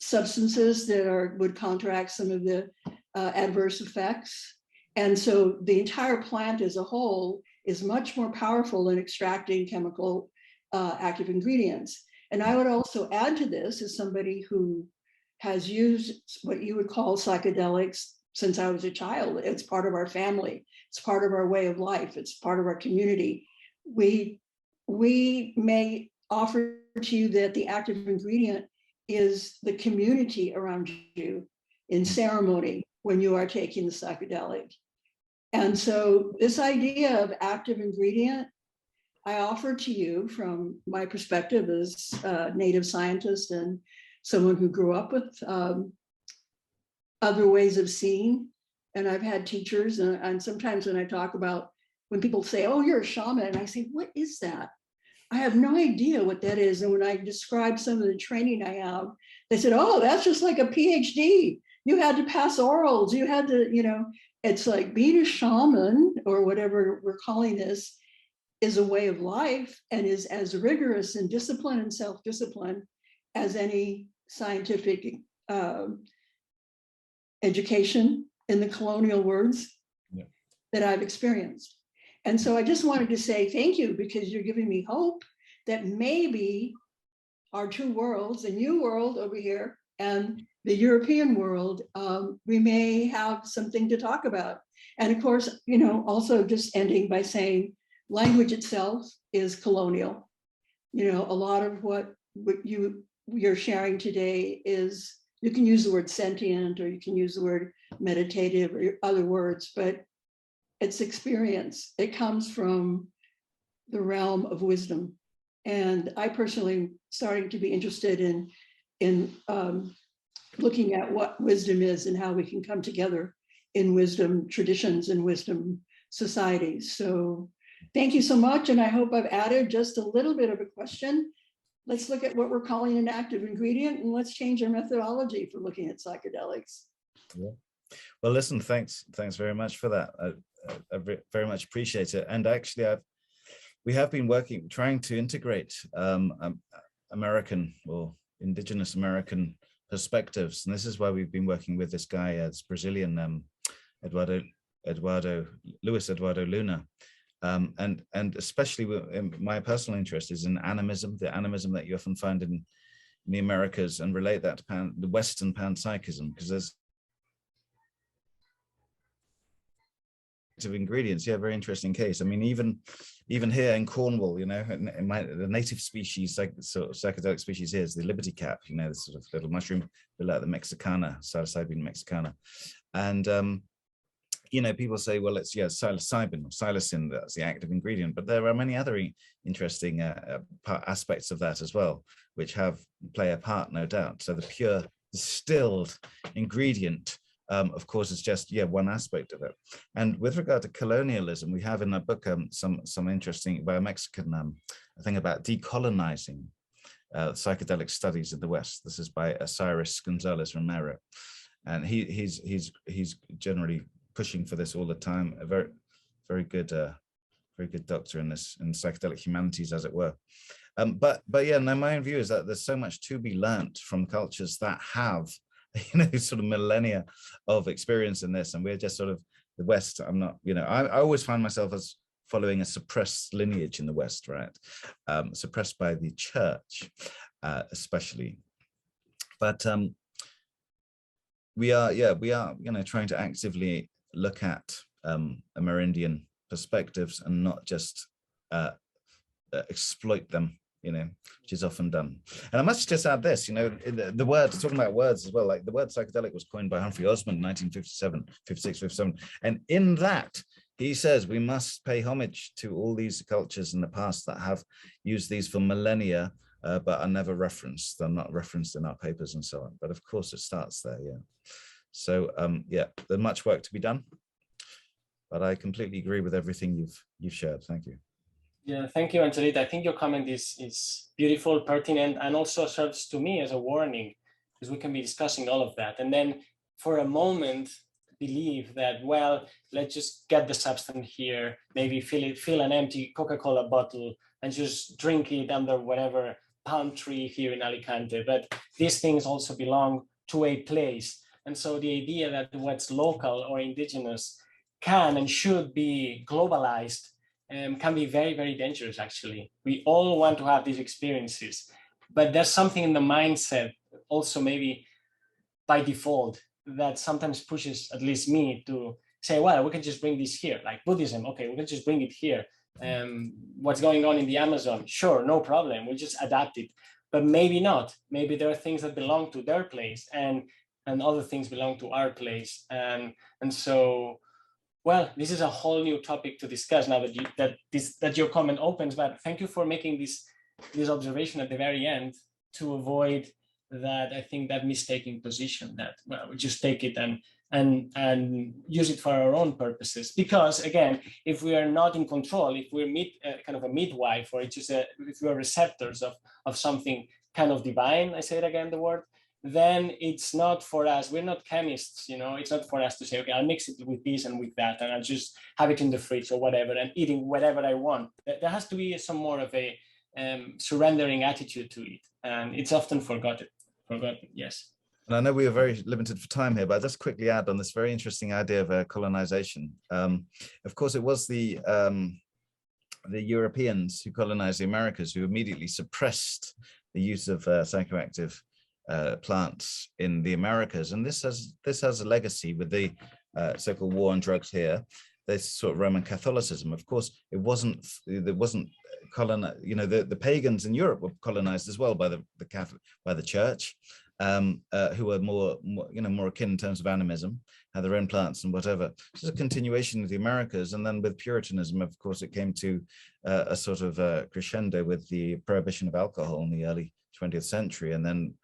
substances that would counteract some of the adverse effects. And so the entire plant as a whole is much more powerful in extracting chemical active ingredients. And I would also add to this, as somebody who has used what you would call psychedelics since I was a child. It's part of our family. It's part of our way of life. It's part of our community. We may offer to you that the active ingredient is the community around you in ceremony when you are taking the psychedelic. And so this idea of active ingredient, I offer to you from my perspective as a native scientist and someone who grew up with other ways of seeing. And I've had teachers, and sometimes when I talk about, when people say, oh, you're a shaman, and I say, what is that? I have no idea what that is. And when I describe some of the training I have, they said, oh, that's just like a PhD. You had to pass orals. You had to, it's like being a shaman or whatever we're calling this is a way of life and is as rigorous in discipline and self-discipline as any scientific education, in the colonial words, that I've experienced. And so I just wanted to say thank you, because you're giving me hope that maybe our two worlds, the new world over here and the European world, we may have something to talk about. And of course, also just ending by saying language itself is colonial. A lot of what you're sharing today is, you can use the word sentient, or you can use the word meditative or other words, but it's experience. It comes from the realm of wisdom. And I personally am starting to be interested in looking at what wisdom is and how we can come together in wisdom traditions and wisdom societies. So thank you so much. And I hope I've added just a little bit of a question. Let's look at what we're calling an active ingredient, and let's change our methodology for looking at psychedelics. Yeah. Well, listen, thanks very much for that. I very much appreciate it. And actually, we have been trying to integrate American or indigenous American perspectives, and this is why we've been working with this guy, this Brazilian Luis Eduardo Luna. And especially my personal interest is in animism, the animism that you often find in the Americas, and relate that to the Western panpsychism, because there's of ingredients. Yeah, very interesting case. I mean, even here in Cornwall, the native species, psychedelic species here is the liberty cap, the sort of little mushroom, a bit like the Mexicana, psilocybin mexicana. And people say, well, it's psilocybin or psilocin, that's the active ingredient, but there are many other interesting aspects of that as well, which play a part, no doubt. So the pure distilled ingredient, of course, is just one aspect of it. And with regard to colonialism, we have in our book some interesting by a Mexican thing about decolonizing psychedelic studies in the West. This is by Cyrus Gonzalez Romero, and he's generally pushing for this all the time. A very good doctor in psychedelic humanities, as it were. But yeah, no, my own view is that there's so much to be learnt from cultures that have sort of millennia of experience in this, and we're just sort of the West. I'm not, I always find myself as following a suppressed lineage in the West, right? Suppressed by the church, especially. But we are trying to actively look at Amerindian perspectives and not just exploit them, which is often done. And I must just add this, the word, talking about words as well, like the word psychedelic was coined by Humphrey Osmond in 1957. And in that, he says we must pay homage to all these cultures in the past that have used these for millennia, but are never referenced. They're not referenced in our papers and so on. But of course, it starts there, yeah. So there's much work to be done, but I completely agree with everything you've shared. Thank you. Yeah, thank you, Angelita. I think your comment is beautiful, pertinent, and also serves to me as a warning, because we can be discussing all of that. And then for a moment, believe that, well, let's just get the substance here, maybe fill an empty Coca-Cola bottle and just drink it under whatever palm tree here in Alicante. But these things also belong to a place. And so the idea that what's local or indigenous can and should be globalized can be very, very dangerous, actually. We all want to have these experiences, but there's something in the mindset also maybe by default that sometimes pushes at least me to say, well, we can just bring this here, like Buddhism. Okay, we can just bring it here. What's going on in the Amazon? Sure, no problem. We'll just adapt it. But maybe not. Maybe there are things that belong to their place and other things belong to our place. And so, well, this is a whole new topic to discuss now that your comment opens. But thank you for making this observation at the very end to avoid that. I think that mistaking position that, well, we just take it and use it for our own purposes. Because again, if we are not in control, if we're kind of a midwife, or if we are receptors of something kind of divine, I say it again, the word, then it's not for us. We're not chemists, it's not for us to say, okay, I'll mix it with this and with that, and I'll just have it in the fridge or whatever, and eating whatever I want. There has to be some more of a surrendering attitude to it. And it's often forgotten, yes. And I know we are very limited for time here, but I'll just quickly add on this very interesting idea of colonization. Of course, it was the Europeans who colonized the Americas who immediately suppressed the use of psychoactive plants in the Americas, and this has a legacy with the so-called war on drugs here. This sort of Roman Catholicism. Of course, there wasn't colonized. The pagans in Europe were colonized as well by the Catholic, by the Church, who were more akin in terms of animism, had their own plants and whatever. This is a continuation of the Americas, and then with Puritanism, of course, it came to a sort of crescendo with the prohibition of alcohol in the early 20th century, and then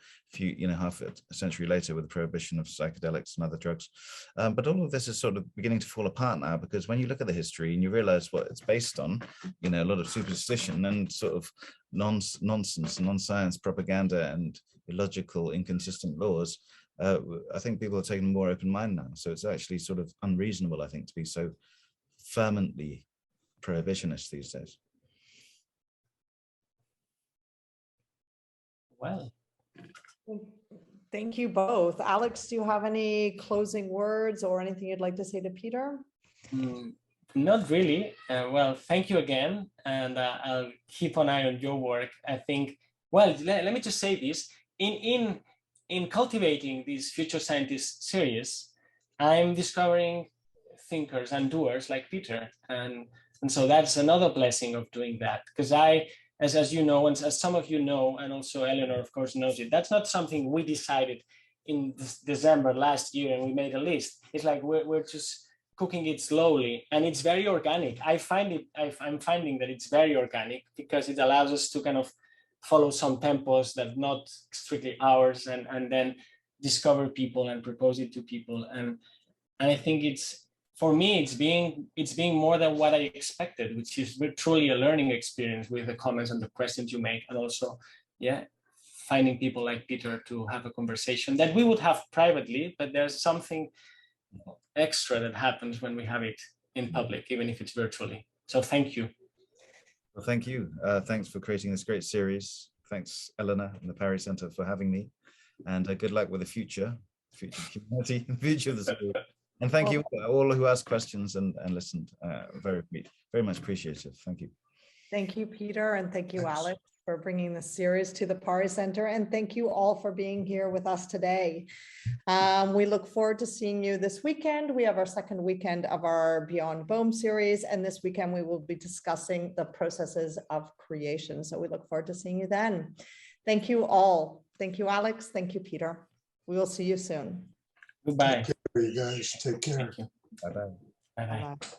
half a century later with the prohibition of psychedelics and other drugs. But all of this is sort of beginning to fall apart now, because when you look at the history and you realize what it's based on, a lot of superstition and sort of nonsense, non-science propaganda and illogical, inconsistent laws, I think people are taking a more open mind now. So it's actually sort of unreasonable, I think, to be so fervently prohibitionist these days. Well, thank you both. Alex, do you have any closing words or anything you'd like to say to Peter? Not really. Well, thank you again, and I'll keep an eye on your work. I think, well, let me just say this. In cultivating this Future Scientist series, I'm discovering thinkers and doers like Peter. And so that's another blessing of doing that, because as you know, and as some of you know, and also Eleanor, of course, knows it, that's not something we decided in December last year and we made a list. It's like we're just cooking it slowly, and it's very organic. I'm finding that it's very organic because it allows us to kind of follow some tempos that are not strictly ours, and then discover people and propose it to people. And I think for me, it's being more than what I expected, which is truly a learning experience with the comments and the questions you make, and also, finding people like Peter to have a conversation that we would have privately, but there's something extra that happens when we have it in public, even if it's virtually. So thank you. Well, thank you. Thanks for creating this great series. Thanks, Eleanor and the Parry Center for having me, and good luck with the future community, the future of the school. And thank you all who asked questions and listened. Very, very much appreciated. Thank you. Thank you, Peter, and thank you, Alex, for bringing the series to the Parry Center. And thank you all for being here with us today. We look forward to seeing you this weekend. We have our second weekend of our Beyond Bohm series, and this weekend we will be discussing the processes of creation. So we look forward to seeing you then. Thank you all. Thank you, Alex. Thank you, Peter. We will see you soon. Goodbye. Take care, you guys. Take care. Thank you. Bye-bye. Bye-bye. Bye-bye.